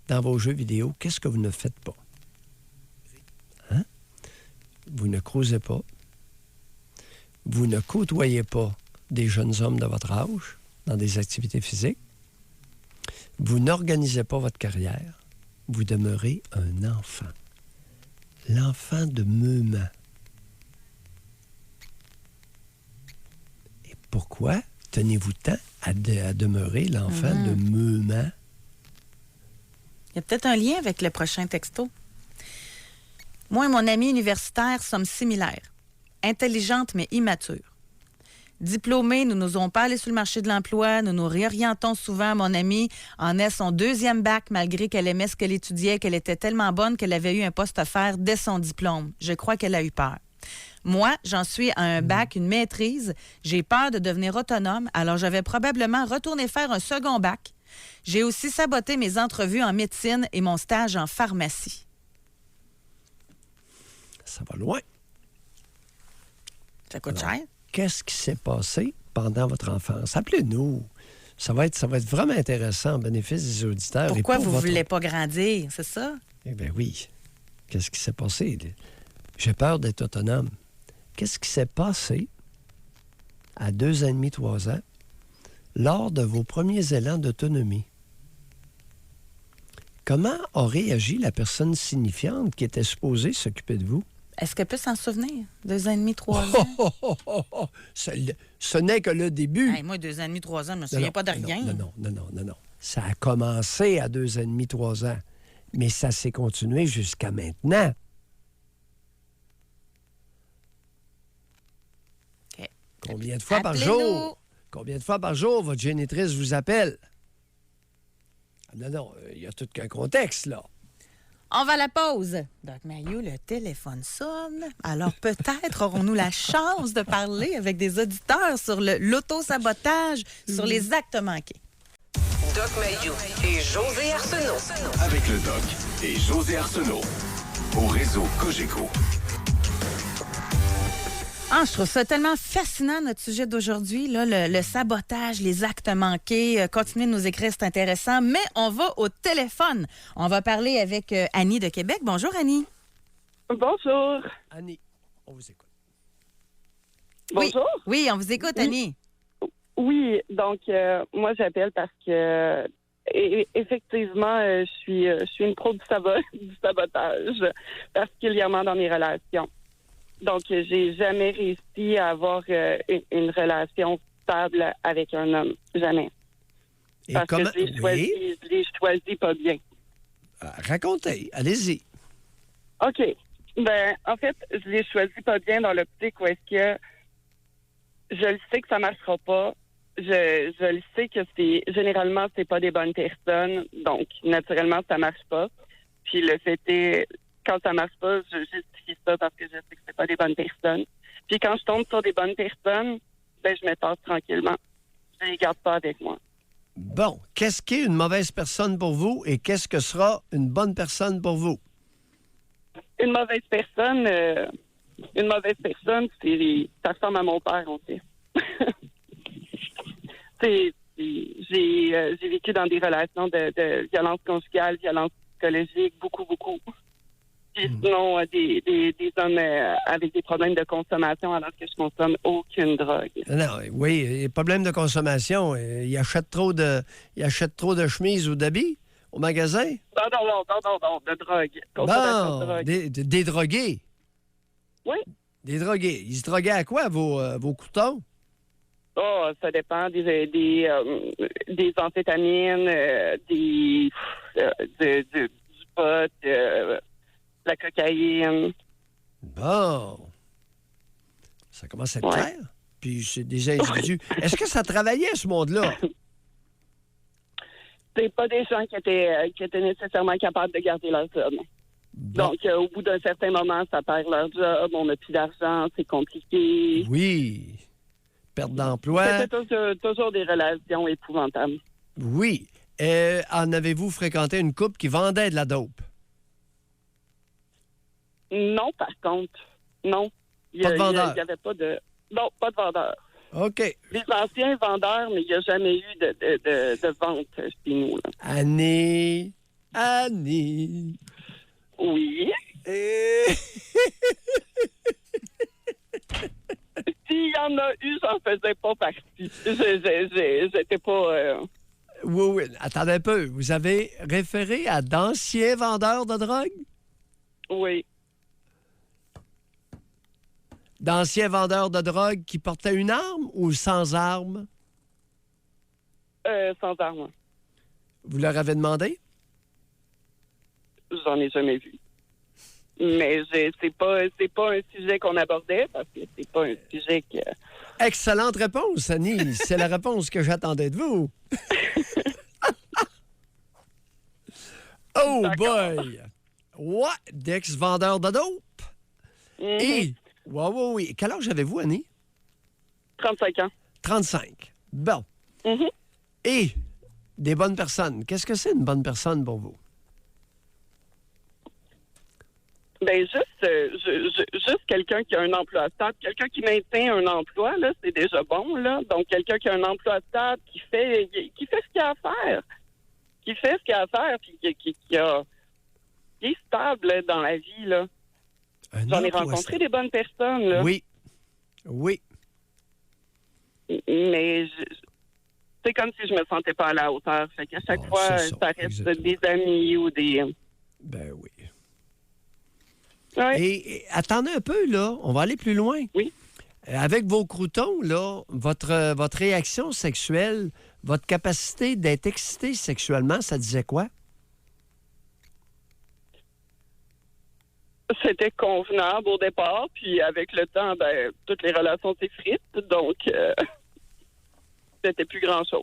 dans vos jeux vidéo, qu'est-ce que vous ne faites pas? Hein? Vous ne creusez pas. Vous ne côtoyez pas des jeunes hommes de votre âge dans des activités physiques. Vous n'organisez pas votre carrière. Vous demeurez un enfant. L'enfant de Meuman. Et pourquoi tenez-vous tant à demeurer l'enfant de Meuman? Il y a peut-être un lien avec le prochain texto. Moi et mon ami universitaire sommes similaires. Intelligentes mais immatures. Diplômés, nous n'osons pas aller sur le marché de l'emploi. Nous nous réorientons souvent. Mon amie en est son 2e bac malgré qu'elle aimait ce qu'elle étudiait, qu'elle était tellement bonne qu'elle avait eu un poste à faire dès son diplôme. Je crois qu'elle a eu peur. Moi, j'en suis à un bac, une maîtrise. J'ai peur de devenir autonome, alors je vais probablement retourner faire un second bac. J'ai aussi saboté mes entrevues en médecine et mon stage en pharmacie. Ça va loin. Ça coûte Alors, cher? qu'est-ce qui s'est passé pendant votre enfance? Appelez-nous. Ça va être vraiment intéressant en bénéfice des auditeurs. Pourquoi et pour vous ne votre... voulez pas grandir, c'est ça? Eh bien oui. Qu'est-ce qui s'est passé? J'ai peur d'être autonome. Qu'est-ce qui s'est passé à 2 ans et demi, 3 ans, lors de vos premiers élans d'autonomie? Comment a réagi la personne signifiante qui était supposée s'occuper de vous? Est-ce qu'elle peut s'en souvenir? 2 ans et demi, 3 ans? Ce n'est que le début. Hey, moi, 2 ans et demi, 3 ans, je ne me souviens pas de rien. Non. Ça a commencé à 2 ans et demi, 3 ans. Mais ça s'est continué jusqu'à maintenant. OK. Combien de fois par Appelez-nous. jour? Combien de fois par jour votre génitrice vous appelle? Ah, non, il y a tout qu'un contexte, là. On va à la pause. Doc Mayou, le téléphone sonne. Alors peut-être aurons-nous la chance de parler avec des auditeurs sur l'auto-sabotage, sur les actes manqués. Doc Mayou et José Arsenault. Avec le Doc et José Arsenault. Au réseau Cogeco. Ah, je trouve ça tellement fascinant, notre sujet d'aujourd'hui, là, le sabotage, les actes manqués. Continuez de nous écrire, c'est intéressant. Mais on va au téléphone. On va parler avec Annie de Québec. Bonjour, Annie. Bonjour. Annie, on vous écoute. Bonjour. Oui, on vous écoute, Annie. Oui, donc moi j'appelle parce que effectivement je suis une pro du sabotage, particulièrement dans mes relations. Donc j'ai jamais réussi à avoir une relation stable avec un homme, jamais. Et Parce comment... que je l'ai choisi pas bien. Racontez, allez-y. OK. Ben, en fait, je l'ai choisi pas bien dans l'optique où est-ce que je le sais que ça marchera pas. Je le sais que généralement, c'est pas des bonnes personnes. Donc, naturellement, ça marche pas. Puis le fait est, quand ça marche pas, je justifie ça parce que je sais que c'est pas des bonnes personnes. Puis quand je tombe sur des bonnes personnes, ben, je me tasse tranquillement. Je les garde pas avec moi. Bon, qu'est-ce qui est une mauvaise personne pour vous et qu'est-ce que sera une bonne personne pour vous? Une mauvaise personne, ça ressemble à mon père, on sait. J'ai vécu dans des relations de violence conjugale, violence psychologique, beaucoup. Puis sinon, des hommes avec des problèmes de consommation alors que je consomme aucune drogue. Non, oui, les problèmes de consommation. Ils achètent trop de chemises ou d'habits au magasin? Non, de drogue. Consommation de Bon, drogue. des drogués. Oui. Des drogués. Ils se droguaient à quoi, vos coutons? Oh, ça dépend des amphétamines, du pot, de la cocaïne. Bon. Ça commence à être Ouais. clair. Puis c'est des individus. Est-ce que ça travaillait, ce monde-là? C'est pas des gens qui étaient nécessairement capables de garder leur job. Bon. Donc, au bout d'un certain moment, ça perd leur job, on n'a plus d'argent, c'est compliqué. Oui. Perte d'emploi. C'était toujours des relations épouvantables. Oui. En avez-vous fréquenté une couple qui vendait de la dope? Non, par contre. Non. Pas de vendeur. Il y avait pas de... Non, pas de vendeur. OK. Les anciens vendeurs, mais il n'y a jamais eu de vente chez nous. Là. Annie. Oui. S'il y en a eu, j'en faisais pas partie. J'étais pas... Oui. Attendez un peu. Vous avez référé à d'anciens vendeurs de drogue? Oui. D'anciens vendeurs de drogue qui portaient une arme ou sans arme? Sans arme. Vous leur avez demandé? J'en ai jamais vu. Mais c'est pas un sujet qu'on abordait parce que c'est pas un sujet que... Excellente réponse, Annie. C'est la réponse que j'attendais de vous. Oh D'accord. boy! Ouais, d'ex-vendeur de dope. Mhm. Et Oui, oui, oui. Quel âge avez-vous, Annie? 35 ans. 35. Bon. Mhm. Et des bonnes personnes. Qu'est-ce que c'est une bonne personne pour vous? Ben juste quelqu'un qui a un emploi stable, quelqu'un qui maintient un emploi, là, c'est déjà bon, là. Donc, quelqu'un qui a un emploi stable, qui fait ce qu'il y a à faire. Qui fait ce qu'il y a à faire, puis qui est stable là, dans la vie, là. J'en ai rencontré des bonnes personnes, là. Oui. Oui. Mais c'est comme si je me sentais pas à la hauteur. Fait qu'à chaque fois, c'est ça, ça reste exactement. des amis ou des... Ben oui. Ouais. Et attendez un peu, là. On va aller plus loin. Oui. Avec vos croutons, là, votre réaction sexuelle, votre capacité d'être excité sexuellement, ça disait quoi? C'était convenable au départ, puis avec le temps, ben toutes les relations s'effritent, donc c'était plus grand-chose.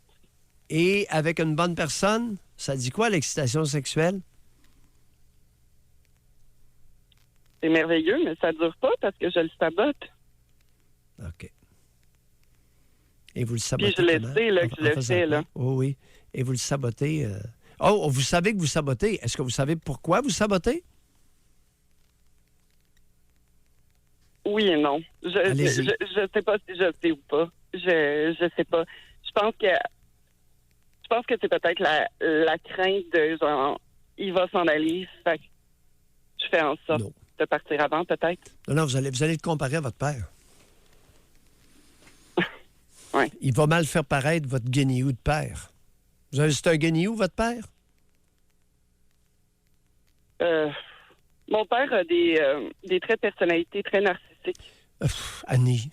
Et avec une bonne personne, ça dit quoi, l'excitation sexuelle? C'est merveilleux, mais ça dure pas parce que je le sabote. OK. Et vous le sabotez Puis je le comment? sais, là, que je le faisant fais, quoi? là. Oh, oui. Et vous le sabotez... Oh, vous savez que vous sabotez. Est-ce que vous savez pourquoi vous sabotez? Oui et non. Allez-y. Je sais pas si je sais ou pas. Je sais pas. Je pense que c'est peut-être la crainte de genre il va s'en aller. Fait que je fais en sorte Non. de partir avant, peut-être. Non, vous allez le comparer à votre père. Oui. Il va mal faire paraître votre guenillou de père. C'est un guenillou, votre père? Mon père a des traits de personnalité très narcissiques. Annie,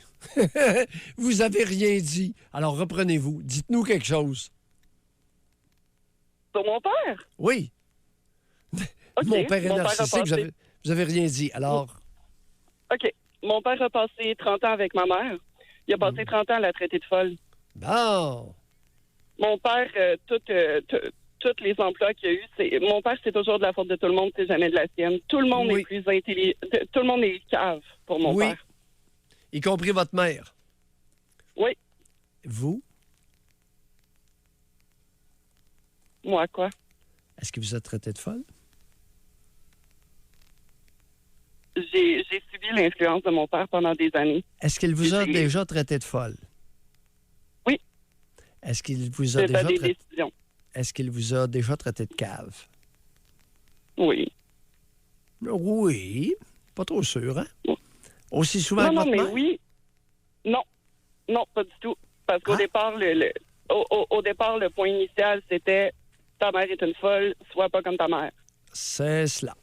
vous avez rien dit. Alors reprenez-vous. Dites-nous quelque chose. Sur mon père? Oui. OK. Mon père est Mon père a narcissique. passé- Vous avez rien dit. Alors, OK. Mon père a passé 30 ans avec ma mère. Il a passé 30 ans à la traiter de folle. bon. Mon père, tous les emplois qu'il a eus, mon père, c'est toujours de la faute de tout le monde, c'est jamais de la sienne. Tout le monde Oui. est plus intelligent. Tout le monde est cave pour mon Oui. père. Y compris votre mère. Oui. Vous, Moi, quoi? est-ce que vous êtes traité de folle? J'ai subi l'influence de mon père pendant des années. Est-ce qu'il vous a J'ai- déjà traité de folle? Oui. Est-ce qu'il vous a J'ai pas déjà des traité... décisions. Est-ce qu'il vous a déjà traité de cave? Oui. Oui. Pas trop sûr, hein? Aussi souvent Non, que non, votre mais mère? oui. Non. Non, pas du tout. Parce qu'au Ah. départ, au départ, le point initial, c'était ta mère est une folle, sois pas comme ta mère. C'est cela.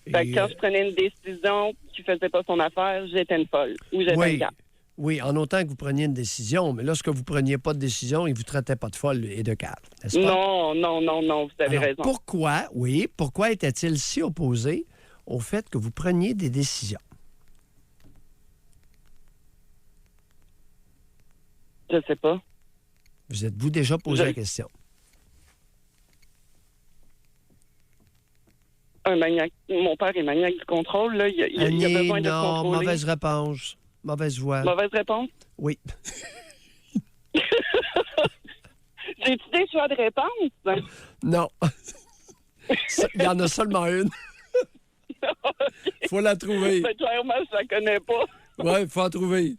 Fait Et, que quand je prenais une décision qui faisait pas son affaire, j'étais une folle ou j'étais une oui, cave. oui, en autant que vous preniez une décision, mais lorsque vous ne preniez pas de décision, il ne vous traitait pas de folle et de cave, n'est-ce pas? Non, vous avez Alors, raison. pourquoi était-il si opposé au fait que vous preniez des décisions? Je sais pas. Vous êtes-vous déjà posé Je- la question? Un maniaque. Mon père est maniaque du contrôle, là. Il a Annie, besoin de se non, contrôler. mauvaise réponse. Mauvaise voix. Mauvaise réponse? Oui. J'ai-tu des choix de réponse? Non. Il y en a seulement une. Faut la trouver. Ben, clairement, je la connais pas. Oui, il faut en trouver.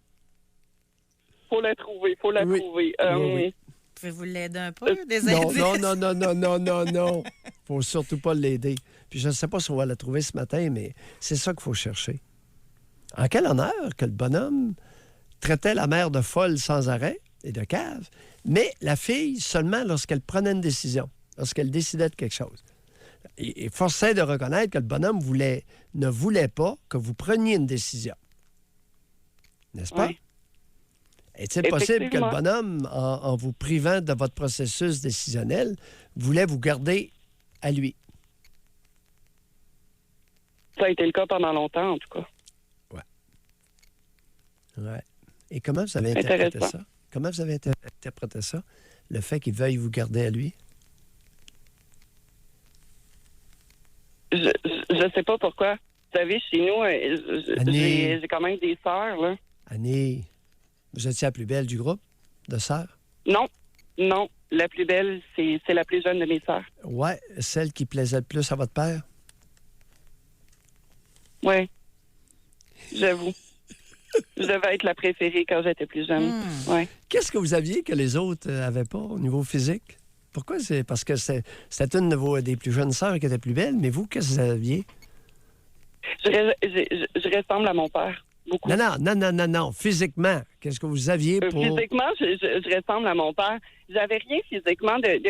Faut la trouver. Oui. Oui, oui. Pouvez-vous l'aider un peu? Des Non, indices? non. Faut surtout pas l'aider. Puis je ne sais pas si on va la trouver ce matin, mais c'est ça qu'il faut chercher. En quel honneur que le bonhomme traitait la mère de folle sans arrêt et de cave, mais la fille seulement lorsqu'elle prenait une décision, lorsqu'elle décidait de quelque chose. Et forçait de reconnaître que le bonhomme ne voulait pas que vous preniez une décision. N'est-ce pas? Oui. Est-il possible que le Effectivement. bonhomme, en vous privant de votre processus décisionnel, voulait vous garder à lui? Ça a été le cas pendant longtemps, en tout cas. Ouais. Et comment vous avez interprété Intéressant. ça? Comment vous avez interprété ça? Le fait qu'il veuille vous garder à lui? Je sais pas pourquoi. Vous savez, chez nous, Annie. j'ai quand même des sœurs, là. Annie, vous étiez la plus belle du groupe de sœurs? Non. La plus belle, c'est la plus jeune de mes sœurs. Ouais, celle qui plaisait le plus à votre père? Oui. J'avoue. Je devais être la préférée quand j'étais plus jeune. Ouais. Qu'est-ce que vous aviez que les autres n'avaient pas au niveau physique? Pourquoi? C'est parce que c'était une des plus jeunes sœurs qui était plus belle, mais vous, qu'est-ce que vous aviez? Je ressemble à mon père, beaucoup. Non. Physiquement, qu'est-ce que vous aviez pour... Physiquement, je ressemble à mon père. J'avais rien physiquement Ben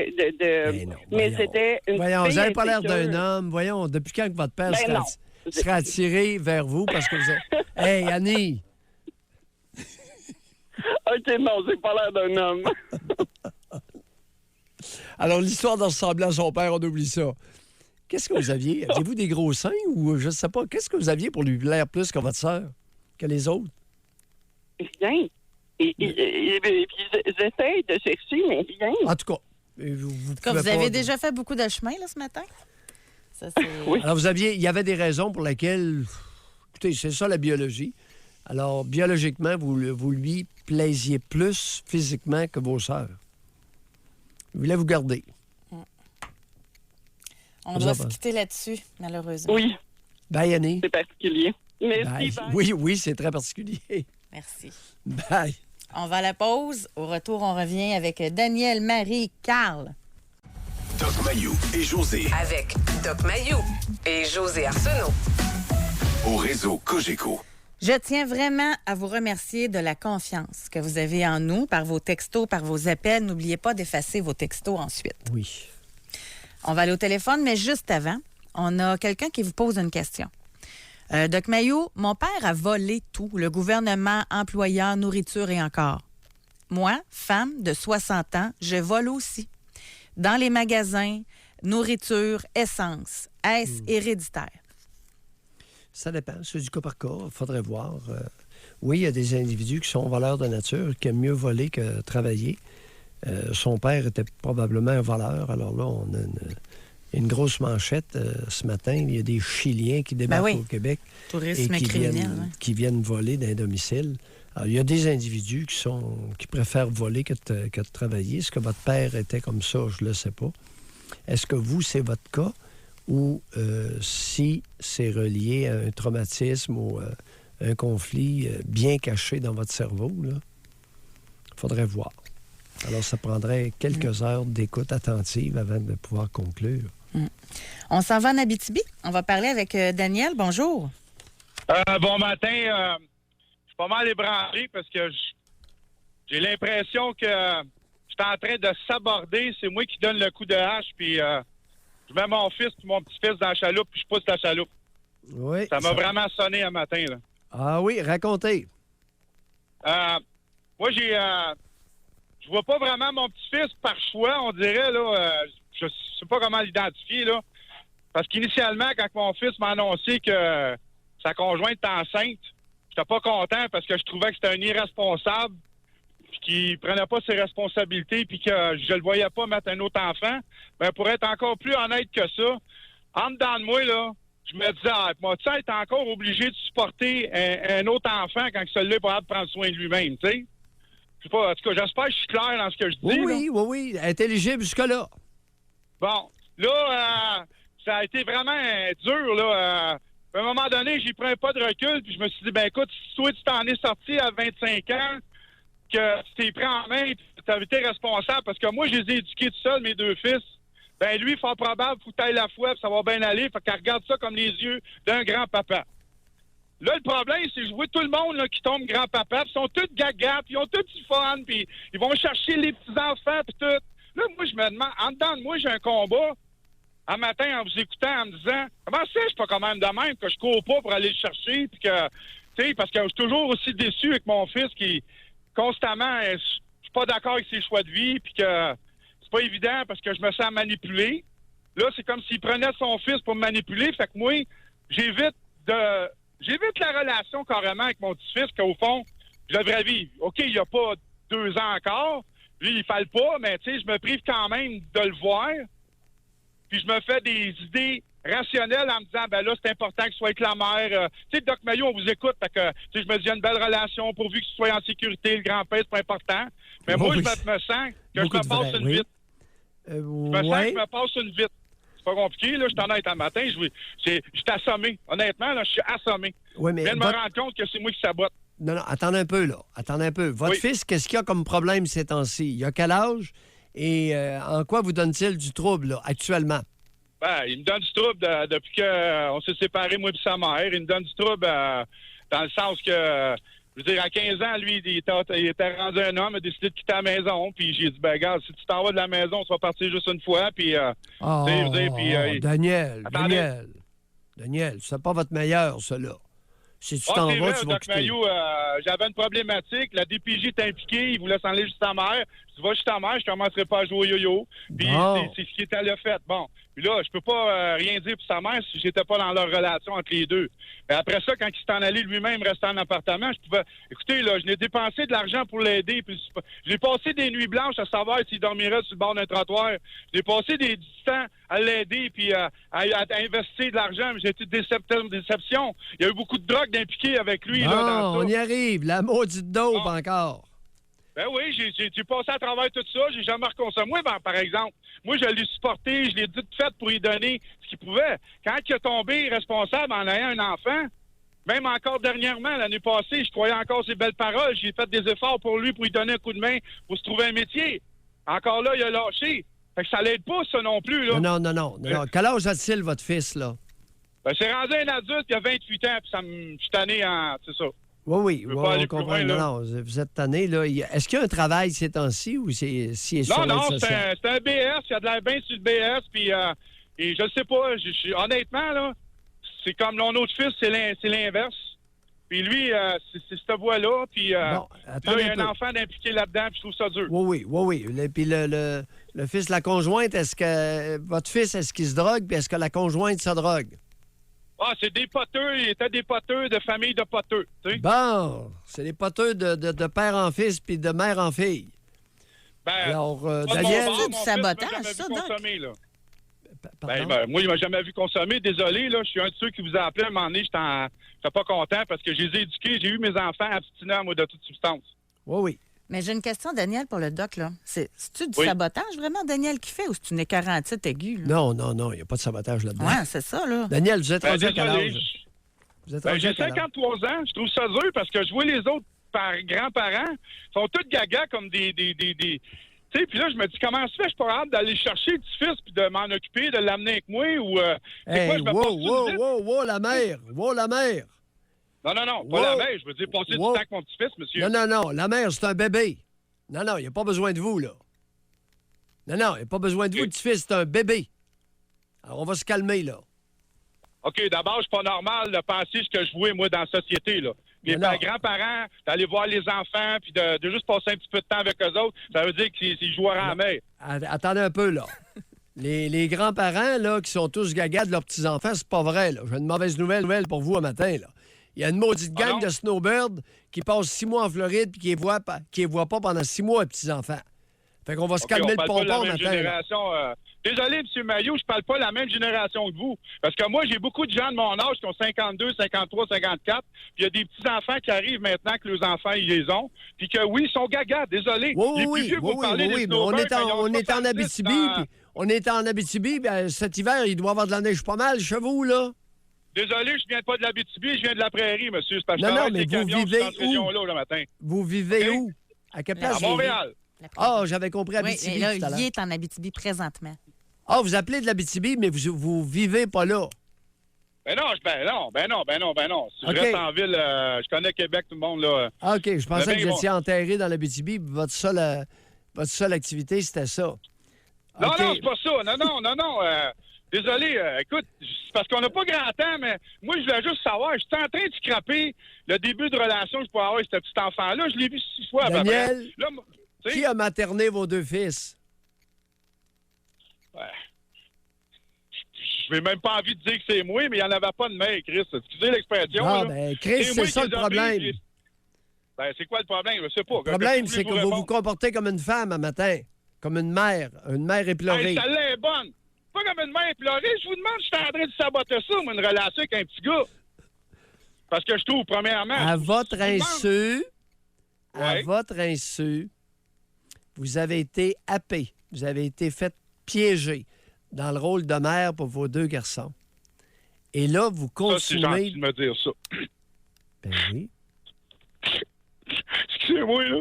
non, mais voyons. c'était une Voyons, fille vous n'avez pas l'air insécure. d'un homme. Voyons, depuis quand que votre père Ben non. serait attiré vers vous parce que vous êtes... Hey, Annie! OK, non, j'ai pas l'air d'un homme. Alors, l'histoire de ressembler à son père, on oublie ça. Qu'est-ce que vous aviez? Aviez-vous des gros seins ou je ne sais pas? Qu'est-ce que vous aviez pour lui plaire plus que votre sœur, que les autres? Rien. Et puis j'essaie de chercher, mais rien. En tout cas, Vous avez déjà fait beaucoup de chemin là, ce matin? Ça, c'est... Oui. Alors, il y avait des raisons pour lesquelles... Écoutez, c'est ça la biologie. Alors, biologiquement, vous lui plaisiez plus physiquement que vos sœurs. Il voulait vous garder. On doit se quitter là-dessus, malheureusement. Oui, Bye, Annie. c'est particulier. Bye. Merci, bye. Oui, c'est très particulier. Merci. Bye. On va à la pause. Au retour, on revient avec Daniel, Marie, Carl. Doc Mayou et José Avec Doc Mayou et José Arsenault. au réseau Cogeco. Je tiens vraiment à vous remercier de la confiance que vous avez en nous par vos textos, par vos appels. N'oubliez pas d'effacer vos textos ensuite. Oui. On va aller au téléphone, mais juste avant, on a quelqu'un qui vous pose une question. Doc Mayou, mon père a volé tout, le gouvernement, employeur, nourriture et encore. Moi, femme de 60 ans, je vole aussi. Dans les magasins, nourriture, essence. Est-ce héréditaire? Ça dépend. C'est du cas par cas. Il faudrait voir. Oui, il y a des individus qui sont voleurs de nature, qui aiment mieux voler que travailler. Son père était probablement un voleur. Alors là, on a une grosse manchette ce matin. Il y a des Chiliens qui débarquent oui. au Québec Tourisme et criminel. qui viennent voler d'un domicile. Alors, il y a des individus qui préfèrent voler que de travailler. Est-ce que votre père était comme ça? Je ne le sais pas. Est-ce que vous, c'est votre cas? Ou si c'est relié à un traumatisme ou un conflit bien caché dans votre cerveau, il faudrait voir. Alors, ça prendrait quelques heures d'écoute attentive avant de pouvoir conclure. On s'en va en Abitibi. On va parler avec Daniel. Bonjour. Bon matin. Je suis pas mal ébranlé parce que j'ai l'impression que je suis en train de s'aborder. C'est moi qui donne le coup de hache, puis je mets mon fils et mon petit-fils dans la chaloupe, puis je pousse la chaloupe. Oui. Ça m'a vraiment sonné un matin, là. Ah oui, racontez. Moi, je vois pas vraiment mon petit-fils par choix, on dirait, là. Je sais pas comment l'identifier, là. Parce qu'initialement, quand mon fils m'a annoncé que sa conjointe était enceinte, j'étais pas content parce que je trouvais que c'était un irresponsable, puis qu'il prenait pas ses responsabilités, puis que je le voyais pas mettre un autre enfant. Ben, pour être encore plus honnête que ça, en dedans de moi, là, je me disais, moi-tu être encore obligé de supporter un autre enfant quand celui-là est pas capable de prendre soin de lui-même, tu sais? Je sais pas, en tout cas, j'espère que je suis clair dans ce que je dis. Oui, intelligible jusque-là. Bon, là, ça a été vraiment dur, là. À un moment donné, j'ai pris un pas de recul, puis je me suis dit, ben écoute, si toi, tu t'en es sorti à 25 ans, que tu t'es pris en main, tu as été responsable, parce que moi, je les ai éduqués tout seul, mes deux fils. Ben lui, fort probable, faut que tu ailles la foi, puis ça va bien aller. Fait qu'elle regarde ça comme les yeux d'un grand-papa. Là, le problème, c'est que je vois tout le monde là, qui tombe grand-papa, puis ils sont tous gaga, puis ils ont tous du fun, puis ils vont chercher les petits-enfants, puis tout. Là, moi, je me demande, en dedans de moi, j'ai un combat, un matin, en vous écoutant, en me disant, comment c'est, je suis pas quand même de même, que je cours pas pour aller le chercher, puis que, tu sais, parce que je suis toujours aussi déçu avec mon fils qui, constamment, je suis pas d'accord avec ses choix de vie, puis que c'est pas évident parce que je me sens manipulé. Là, c'est comme s'il prenait son fils pour me manipuler, fait que moi, j'évite la relation carrément avec mon petit-fils qu'au fond, je devrais vivre. OK, il n'y a pas 2 ans encore. Lui, il ne fallait pas, mais tu sais, je me prive quand même de le voir. Puis je me fais des idées rationnel en me disant, ben là, c'est important que ce soit avec la mère. Tu sais, Doc Mayo, on vous écoute. Fait que, tu sais, je me dis, il y a une belle relation pourvu que tu sois en sécurité. Le grand-père, c'est pas important. Mais moi, Oui. je me sens que Beaucoup je me de passe vrai, une oui. vitre. Je me sens que je me passe une vitre. C'est pas compliqué, là. Je suis honnête un matin. Je suis assommé. Honnêtement, là, je suis assommé. Oui, Je mais viens de me rendre compte que c'est moi qui sabote. Non, non, attendez un peu, là. Attendez un peu. Votre Oui. fils, qu'est-ce qu'il y a comme problème ces temps-ci? Il a quel âge? Et en quoi vous donne-t-il du trouble, là, actuellement? Ben, il me donne du trouble depuis qu'on s'est séparés, moi et sa mère. Il me donne du trouble dans le sens que, je veux dire, à 15 ans, lui, il était rendu un homme, il a décidé de quitter la maison. Puis j'ai dit, ben, regarde, si tu t'en vas de la maison, tu vas partir juste une fois. Puis, Oh, tu sais, je veux dire, puis, Daniel, Attendez. Daniel, c'est pas votre meilleur, ça, là. Si tu Ah, t'en c'est vas, vrai, tu vas Doc quitter. Mayo, j'avais une problématique. La DPJ est impliquée. Il voulait s'en aller juste ta mère. Je dis, va juste ta mère, je commencerai pas à jouer au yo-yo. Puis Bon. c'est ce qui était le fait. Bon. Puis là, je peux pas rien dire pour sa mère si j'étais pas dans leur relation entre les deux. Mais après ça, quand il s'est en allé lui-même rester en appartement, je pouvais... Écoutez, là, je n'ai dépensé de l'argent pour l'aider. Puis j'ai passé des nuits blanches à savoir s'il dormirait sur le bord d'un trottoir. J'ai passé des temps à l'aider puis à investir de l'argent. Mais j'ai été déception. Il y a eu beaucoup de drogue d'impliqués avec lui. Bon, Là, dans ça. on y arrive. La maudite dope Bon. encore. Ben oui, j'ai passé à travers tout ça. J'ai jamais reconsommé. Moi, par exemple, moi, je l'ai supporté. Je l'ai dit de fait pour lui donner ce qu'il pouvait. Quand il a tombé responsable en ayant un enfant, même encore dernièrement, l'année passée, je croyais encore ses belles paroles. J'ai fait des efforts pour lui, pour lui donner un coup de main, pour se trouver un métier. Encore là, il a lâché. Fait que ça l'aide pas, ça non plus, là. Non. Quel âge a-t-il, votre fils, là? Ben, c'est rendu un adulte, il a 28 ans, puis je suis tanné en... C'est ça. Oui, veux pas aller on plus comprend. loin, là. Non, vous êtes tanné, là. Est-ce qu'il y a un travail ces temps-ci ou c'est sur Non, l'aide sociale? c'est un BS. Il y a de l'air bien sur le BS. Puis, et je ne sais pas. Honnêtement, là, c'est comme mon autre fils, c'est l'inverse. Puis lui, c'est cette voie-là. Puis Bon, là, attendez il y a un peu. un enfant d'impliqué là-dedans. Puis je trouve ça dur. Oui. Puis le fils de la conjointe, votre fils, est-ce qu'il se drogue? Puis est-ce que la conjointe se drogue? Ah, c'est des poteux. Il était des poteux de famille de poteux. Tu sais? Bon, c'est les poteux de père en fils puis de mère en fille. Ben, Alors, pas de mon Daniel... bord, C'est du mon fils sabotage, m'a jamais ça, vu Doc? consommer, là. Pardon? Moi, il m'a jamais vu consommer. Désolé, là, je suis un de ceux qui vous a appelé à un moment donné. J'étais pas content parce que je les ai éduqués. J'ai eu mes enfants abstinents, moi, de toute substance. Oui. Mais j'ai une question, Daniel, pour le doc, là. C'est-tu du Oui. sabotage, vraiment, Daniel, qui fait, ou c'est une écarantite aiguë? Là? Non, il n'y a pas de sabotage là-dedans. Ouais, c'est ça, là. Daniel, vous êtes rendu à quel Désolé. âge? Vous êtes Ben, rendu à j'ai quel âge? 53 ans. Je trouve ça dur parce que je vois les autres grands-parents sont tous gaga comme des... Tu sais, puis là, je me dis, comment ça fait? Je suis pas capable d'aller chercher le petit-fils puis de m'en occuper, de l'amener avec moi ou... c'est quoi, Hey, je me passe une visite? wow, la mère! Wow, la mère! Non, Wow. pas la mère. Je veux dire, passer Wow. du temps avec mon petit-fils, monsieur. Non, la mère, c'est un bébé. Non, il n'y a pas besoin de vous, là. Non, il n'y a pas besoin de vous, le petit-fils, c'est un bébé. Alors, on va se calmer, là. OK, d'abord, je suis pas normal de penser ce que je vois, moi, dans la société, là. Mes Non. grands-parents, d'aller voir les enfants puis de juste passer un petit peu de temps avec eux autres, ça veut dire qu'ils jouent à la mer. Attendez un peu, là. Les grands-parents, là, qui sont tous gagas de leurs petits-enfants, c'est pas vrai, là. J'ai une mauvaise nouvelle pour vous un matin, là. Il y a une maudite Ah gang non? de snowbirds qui passe 6 mois en Floride puis qui les voit pas pendant 6 mois, les petits-enfants. Fait qu'on va se OK, calmer on le parle pas de la pompon même matin, là. génération. Désolé, M. Maillot, je parle pas de la même génération que vous. Parce que moi, j'ai beaucoup de gens de mon âge qui ont 52, 53, 54. Puis il y a des petits-enfants qui arrivent maintenant que leurs enfants, ils les ont. Puis que oui, ils sont gagas, désolé. Les plus vieux, vous parlez des Mais on snowbirds est quand ils ont on est en 70, Abitibi, puis on est en Abitibi, puis cet hiver, il doit y avoir de la neige pas mal chez vous, là. Désolé, je viens pas de l'Abitibi, je viens de la Prairie, monsieur. C'est parce que Non, je travaille mais avec les vous camions vivez sur cette où? région-là, le matin. Vous vivez OK. où? À quelle À place À vous vivez? Montréal. Ah, j'avais compris Oui, Abitibi mais là, tout à l'heure. il est en Abitibi présentement. Ah, vous appelez de l'Abitibi, mais vous vivez pas là. Ben non. Si OK. je reste en ville, je connais Québec, tout le monde, là. Ah, OK, je pensais Ben, que vous bon. étiez enterré dans l'Abitibi, puis votre seule activité, c'était ça. Non, OK. non, c'est pas ça. Non. Désolé, écoute, c'est parce qu'on n'a pas grand temps, mais moi, je voulais juste savoir, je suis en train de scraper le début de relation que je pourrais avoir avec ce petit enfant-là. Je l'ai vu 6 fois à peu près. Daniel, Là, tu sais, Qui a materné vos deux fils? je n'ai même pas envie de dire que c'est moi, mais il n'y en avait pas de mère, Chris. Excusez l'expression. Ah, là. ben, Chris, C'est moi c'est ça qui le les ai problème. pris, Ben, c'est quoi le problème? Je sais pas. Le problème, c'est que vous vous comportez comme une femme un matin, comme une mère éplorée. Hey, celle-là est bonne. pas comme une mère implorée. Je vous demande si je suis en train de saboter ça, moi, une relation avec un petit gars. Parce que je trouve, premièrement... À je votre vous demande- insu, à Ouais. votre insu, vous avez été happé. Vous avez été fait piéger dans le rôle de mère pour vos 2 garçons. Et là, vous Ça, c'est gentil continuez... de me dire ça. Ben oui. Excusez-moi, là.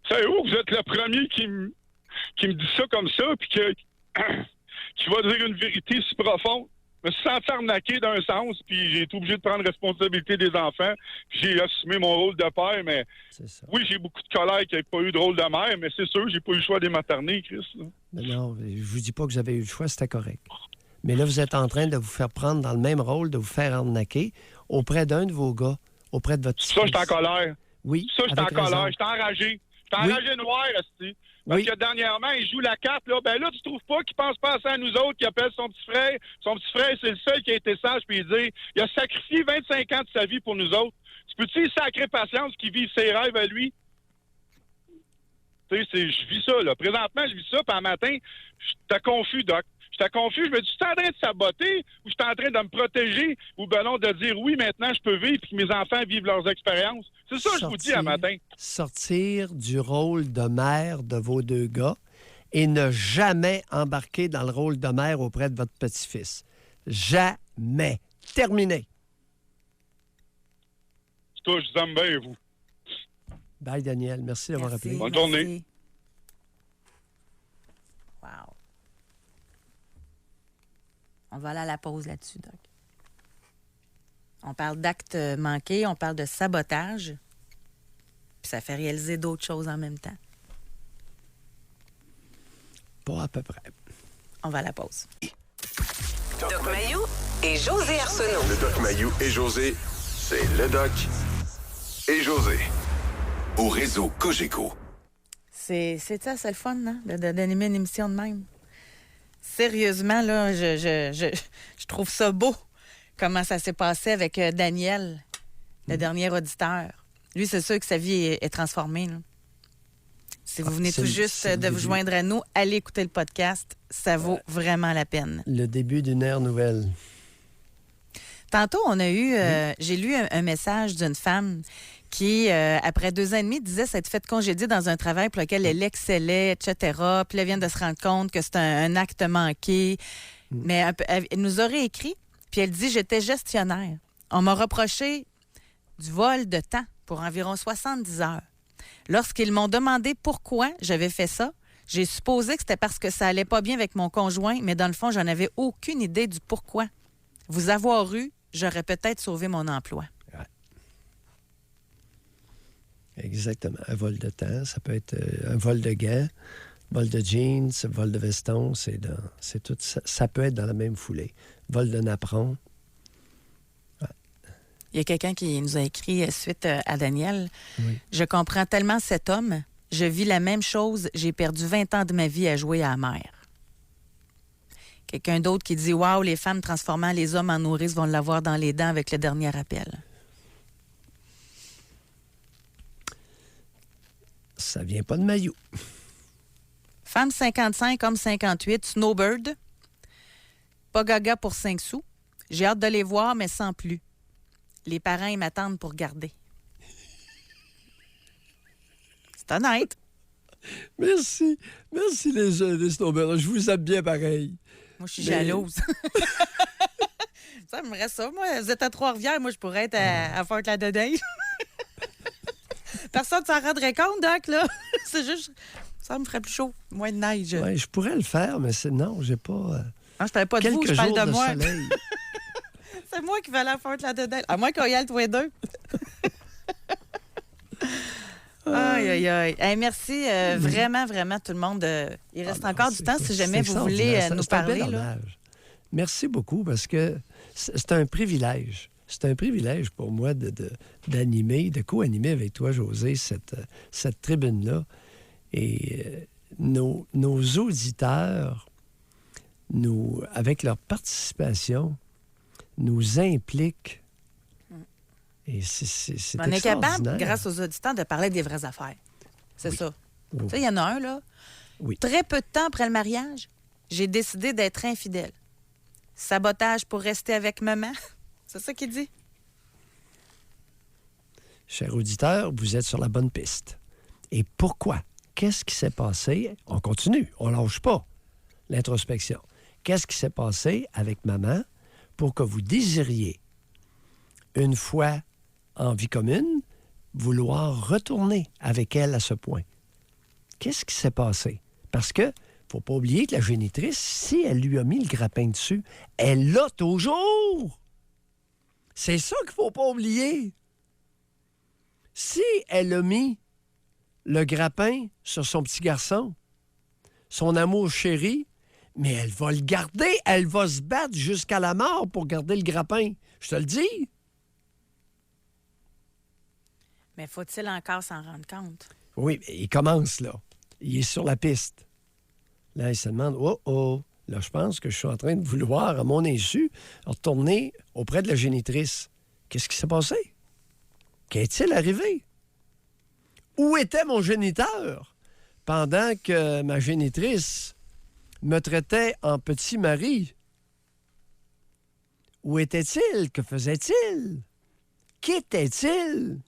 Savez-vous, vous êtes le premier qui me dit ça comme ça, puis qui va dire une vérité si profonde. Je me suis senti arnaqué d'un sens, puis j'ai été obligé de prendre responsabilité des enfants, puis j'ai assumé mon rôle de père, mais C'est ça. oui, j'ai beaucoup de colère qu'il n'y ait pas eu de rôle de mère, mais c'est sûr, j'ai pas eu le choix des materner, Chris. Là. Mais non, je vous dis pas que vous avez eu le choix, c'était correct. Mais là, vous êtes en train de vous faire prendre dans le même rôle, de vous faire arnaquer auprès d'un de vos gars, auprès de votre Ça, fils. j'étais en colère. Oui, Ça, j'étais en avec colère. raison. J'étais enragé. J'étais Oui. enragé noir, esti. Parce Oui. que dernièrement, il joue la carte, là. Ben là, tu trouves pas qu'il pense pas assez à nous autres, qu'il appelle son petit frère. Son petit frère, c'est le seul qui a été sage, puis il dit, il a sacrifié 25 ans de sa vie pour nous autres. Tu peux-tu sacrer patience qu'il vit ses rêves à lui? Tu sais, je vis ça, là. Présentement, je vis ça, puis un matin, j'étais confus, Doc. J'étais confus. Je me dis, tu es en train de saboter ou je suis en train de me protéger ou ben non, de dire oui, maintenant, je peux vivre puis que mes enfants vivent leurs expériences. C'est ça que je vous dis un matin. Sortir du rôle de mère de vos 2 gars et ne jamais embarquer dans le rôle de mère auprès de votre petit-fils. Jamais. Terminé. Toi, je vous aime bien, vous. Bye, Daniel. Merci d'avoir Merci, appelé. Bonne journée. merci. Wow. On va aller à la pause là-dessus, Doc. On parle d'actes manqués, on parle de sabotage, puis ça fait réaliser d'autres choses en même temps. Pas à peu près. On va à la pause. Doc Mayou et José Arsenault. Le Doc Mayou et José, c'est le Doc et José. Au réseau Cogeco. C'est ça, c'est le fun, hein, d'animer une émission de même. Sérieusement, là, je trouve ça beau, comment ça s'est passé avec Daniel, le dernier auditeur. Lui, c'est sûr que sa vie est transformée, là. Si vous venez c'est tout le- juste c'est le de vous début. joindre à nous, allez écouter le podcast. Ça vaut vraiment la peine. Le début d'une ère nouvelle. Tantôt, on a eu, j'ai lu un message d'une femme qui, après 2 ans et demi, disait s'être fait congédier dans un travail pour lequel elle excellait, etc. Puis elle vient de se rendre compte que c'est un acte manqué. Mais elle nous aurait écrit, puis elle dit « J'étais gestionnaire. On m'a reproché du vol de temps pour environ 70 heures. Lorsqu'ils m'ont demandé pourquoi j'avais fait ça, j'ai supposé que c'était parce que ça allait pas bien avec mon conjoint, mais dans le fond, j'en avais aucune idée du pourquoi. Vous avoir eu, j'aurais peut-être sauvé mon emploi. » Exactement. Un vol de temps, ça peut être un vol de gants, vol de jeans, vol de veston, c'est tout ça. Ça peut être dans la même foulée. Vol de napperon. Il y a quelqu'un qui nous a écrit suite à Daniel. Oui. Je comprends tellement cet homme. Je vis la même chose. J'ai perdu 20 ans de ma vie à jouer à la mer. Quelqu'un d'autre qui dit « Wow, les femmes transformant les hommes en nourrices vont l'avoir dans les dents avec le dernier appel. » Ça vient pas de Mayou. Femme 55, homme 58, Snowbird. Pas gaga pour 5 sous. J'ai hâte de les voir, mais sans plus. Les parents, ils m'attendent pour garder. C'est honnête. Merci. Merci les snowbirds. Je vous aime bien pareil. Moi, je suis Mais- jalouse. Ça me reste ça. Moi, vous êtes à Trois-Rivières. Moi, je pourrais être à Fort-Lauderdale. Personne ne s'en rendrait compte, Doc, là. C'est juste... Ça me ferait plus chaud. Moins de neige. Ouais, je pourrais le faire, mais non, j'ai pas... Non, je parle pas de vous, quelques je parle jours de de moi. soleil. C'est moi qui vais aller à Fort-Lauderdale. À moins qu'on y aille tous les deux. Aïe, aïe, aïe. Hey, merci vraiment, vraiment tout le monde. Il reste Ah, encore non, du temps c'est- si jamais c'est vous voulez extraordinaire. nous C'est un bel parler. Là. hommage. Merci beaucoup parce que c'est un privilège. C'est un privilège pour moi d'animer, de co-animer avec toi, José, cette tribune-là. Et nos auditeurs, avec leur participation, nous impliquent. Et c'est On est capable, extraordinaire. grâce aux auditeurs, de parler des vraies affaires. C'est ça. Oui. Tu sais, il y en a un, là. Oui. Très peu de temps après le mariage, j'ai décidé d'être infidèle. Sabotage pour rester avec maman. C'est ça qu'il dit? Cher auditeur, vous êtes sur la bonne piste. Et pourquoi? Qu'est-ce qui s'est passé? On continue, on lâche pas l'introspection. Qu'est-ce qui s'est passé avec maman pour que vous désiriez, une fois en vie commune, vouloir retourner avec elle à ce point? Qu'est-ce qui s'est passé? Parce que faut pas oublier que la génitrice, si elle lui a mis le grappin dessus, elle l'a toujours! C'est ça qu'il faut pas oublier. Si elle a mis le grappin sur son petit garçon, son amour chéri, mais elle va le garder, elle va se battre jusqu'à la mort pour garder le grappin. Je te le dis. Mais faut-il encore s'en rendre compte? Oui, mais il commence, là. Il est sur la piste. Là, il se demande, oh, là, je pense que je suis en train de vouloir, à mon insu, retourner auprès de la génitrice. Qu'est-ce qui s'est passé? Qu'est-il arrivé? Où était mon géniteur pendant que ma génitrice me traitait en petit mari? Où était-il? Que faisait-il? Qu'était-il?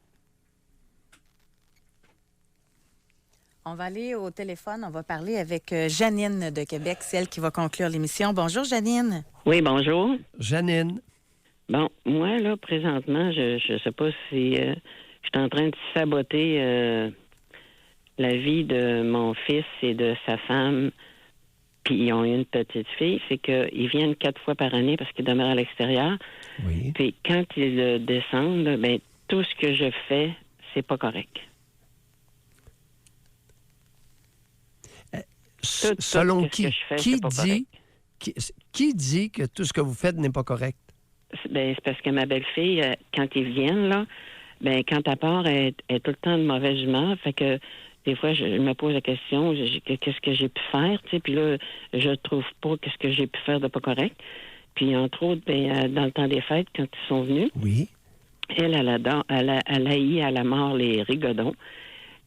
On va aller au téléphone. On va parler avec Janine de Québec. C'est elle qui va conclure l'émission. Bonjour, Janine. Oui, bonjour. Janine. Bon, moi, là, présentement, je sais pas si je suis en train de saboter la vie de mon fils et de sa femme, puis ils ont une petite fille. C'est qu'ils viennent 4 fois par année parce qu'ils demeurent à l'extérieur. Oui. Puis quand ils descendent, ben tout ce que je fais, c'est pas correct. Selon tout ce qui? que je fais, Qui c'est pas dit, qui dit que tout ce que vous faites n'est pas correct? Ben, c'est parce que ma belle-fille, quand ils viennent, là, ben, quand elle part, elle est tout le temps de mauvaise humeur. Fait que des fois, je me pose la question, qu'est-ce que j'ai pu faire, tu sais, puis là, je trouve pas qu'est-ce que j'ai pu faire de pas correct. Puis, entre autres, ben, dans le temps des fêtes, quand ils sont venus, Oui. elle haït à la mort les rigodons.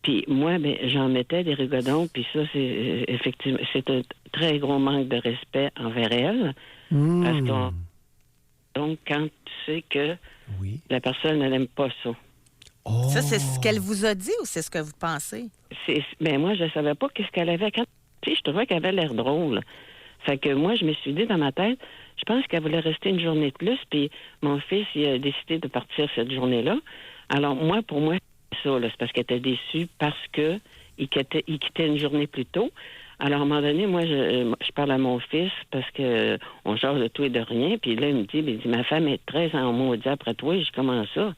Puis moi, ben, j'en mettais des rigodons, puis ça, c'est effectivement, c'est un très gros manque de respect envers elle. Parce qu'on donc, quand tu sais que Oui. la personne n'aime pas ça. Oh. Ça, c'est ce qu'elle vous a dit ou c'est ce que vous pensez? Ben moi, je savais pas qu'est-ce qu'elle avait. Quand, tu sais, je trouvais qu'elle avait l'air drôle. Fait que moi, je me suis dit dans ma tête, je pense qu'elle voulait rester une journée de plus, puis mon fils, il a décidé de partir cette journée-là. Alors, moi, pour moi, c'est ça, là, c'est parce qu'elle était déçue parce que il quittait une journée plus tôt. Alors, à un moment donné, moi, je parle à mon fils parce que on jase de tout et de rien. Puis là, il me dit, ma femme est très en maudit après toi. Je dis, comment ça?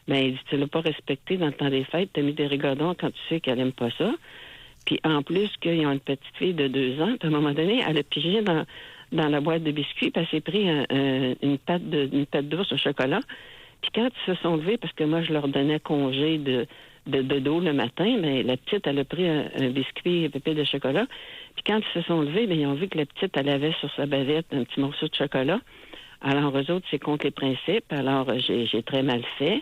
Ben, il dit, tu l'as pas respecté dans le temps des fêtes. Tu as mis des rigodons quand tu sais qu'elle aime pas ça. Puis en plus, qu'ils ont une petite fille de 2 ans. Puis à un moment donné, elle a pigé dans la boîte de biscuits. Puis elle s'est pris une pâte d'ours au chocolat. Puis quand ils se sont levés, parce que moi, je leur donnais congé de dos le matin, mais la petite, elle a pris un biscuit et pépé de chocolat. Puis quand ils se sont levés, bien, ils ont vu que la petite, elle avait sur sa bavette un petit morceau de chocolat. Alors, eux autres, c'est contre les principes. Alors, j'ai très mal fait.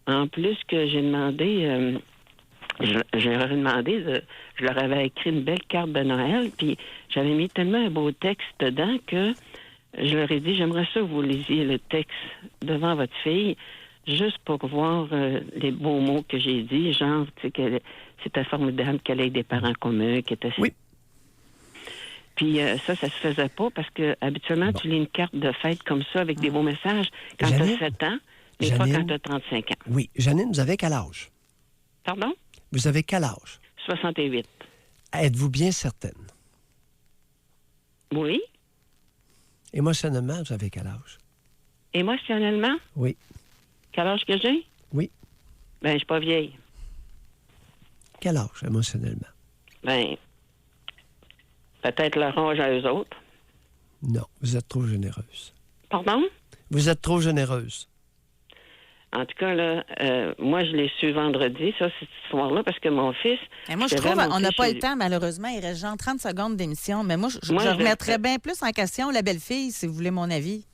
En plus que j'ai demandé, je leur avais écrit une belle carte de Noël, puis j'avais mis tellement un beau texte dedans que je leur ai dit, j'aimerais ça que vous lisiez le texte devant votre fille, juste pour voir les beaux mots que j'ai dit, genre, tu sais, que c'était formidable qu'elle ait des parents communs, qui étaient... Oui. Puis ça se faisait pas parce que habituellement, tu lis une carte de fête comme ça avec des beaux messages quand tu Janine? as 7 ans, des fois quand tu as 35 ans. Oui. Janine, vous avez quel âge? Pardon? Vous avez quel âge? 68. Êtes-vous bien certaine? Oui. Émotionnellement, vous avez quel âge? Émotionnellement, Oui. quel âge que j'ai? Oui. Ben, je suis pas vieille. Quel âge, émotionnellement? Ben, peut-être leur âge à eux autres. Non, vous êtes trop généreuse. Pardon? Vous êtes trop généreuse. En tout cas, là, moi, je l'ai su vendredi, ça, cette histoire-là, parce que mon fils... Et moi, je trouve qu'on n'a pas le temps, malheureusement. Il reste genre 30 secondes d'émission. Mais moi, je remettrais bien plus en question la belle-fille, si vous voulez mon avis.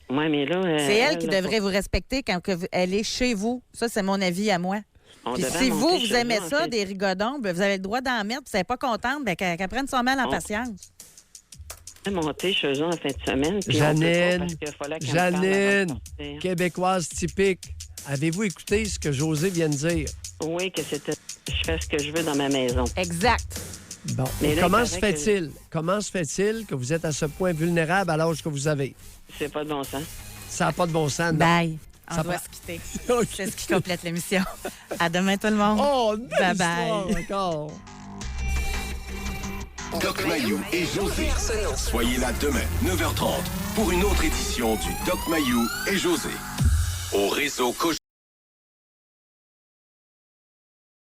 Oui, mais là... C'est elle qui devrait vous respecter quand elle est chez vous. Ça, c'est mon avis à moi. On Puis devait si vous monter chez aimez eux, en ça, fait. des rigodons, ben, vous avez le droit d'en mettre, puis vous n'êtes pas contente, ben, qu'elle prenne son mal en patience. On devait monter chez eux en fin de semaine. Puis on peut pas Janine, parce qu'il fallait qu'elle me parle avant de Janine, sortir. québécoise typique. Avez-vous écouté ce que José vient de dire? Oui, que c'était. Je fais ce que je veux dans ma maison. Exact. Bon. Mais Et là, comment il se paraît fait-il? Comment se fait-il que vous êtes à ce point vulnérable à l'âge que vous avez? C'est pas de bon sens. Ça n'a pas de bon sens, non? Bye. On Ça doit prend- se quitter. OK. C'est ce qui complète l'émission. À demain, tout le monde. Oh, une belle Bye-bye. histoire encore. Doc Mayou et José. Arsenault. Soyez là demain, 9h30, pour une autre édition du Doc Mayou et José. Au réseau Cogeco.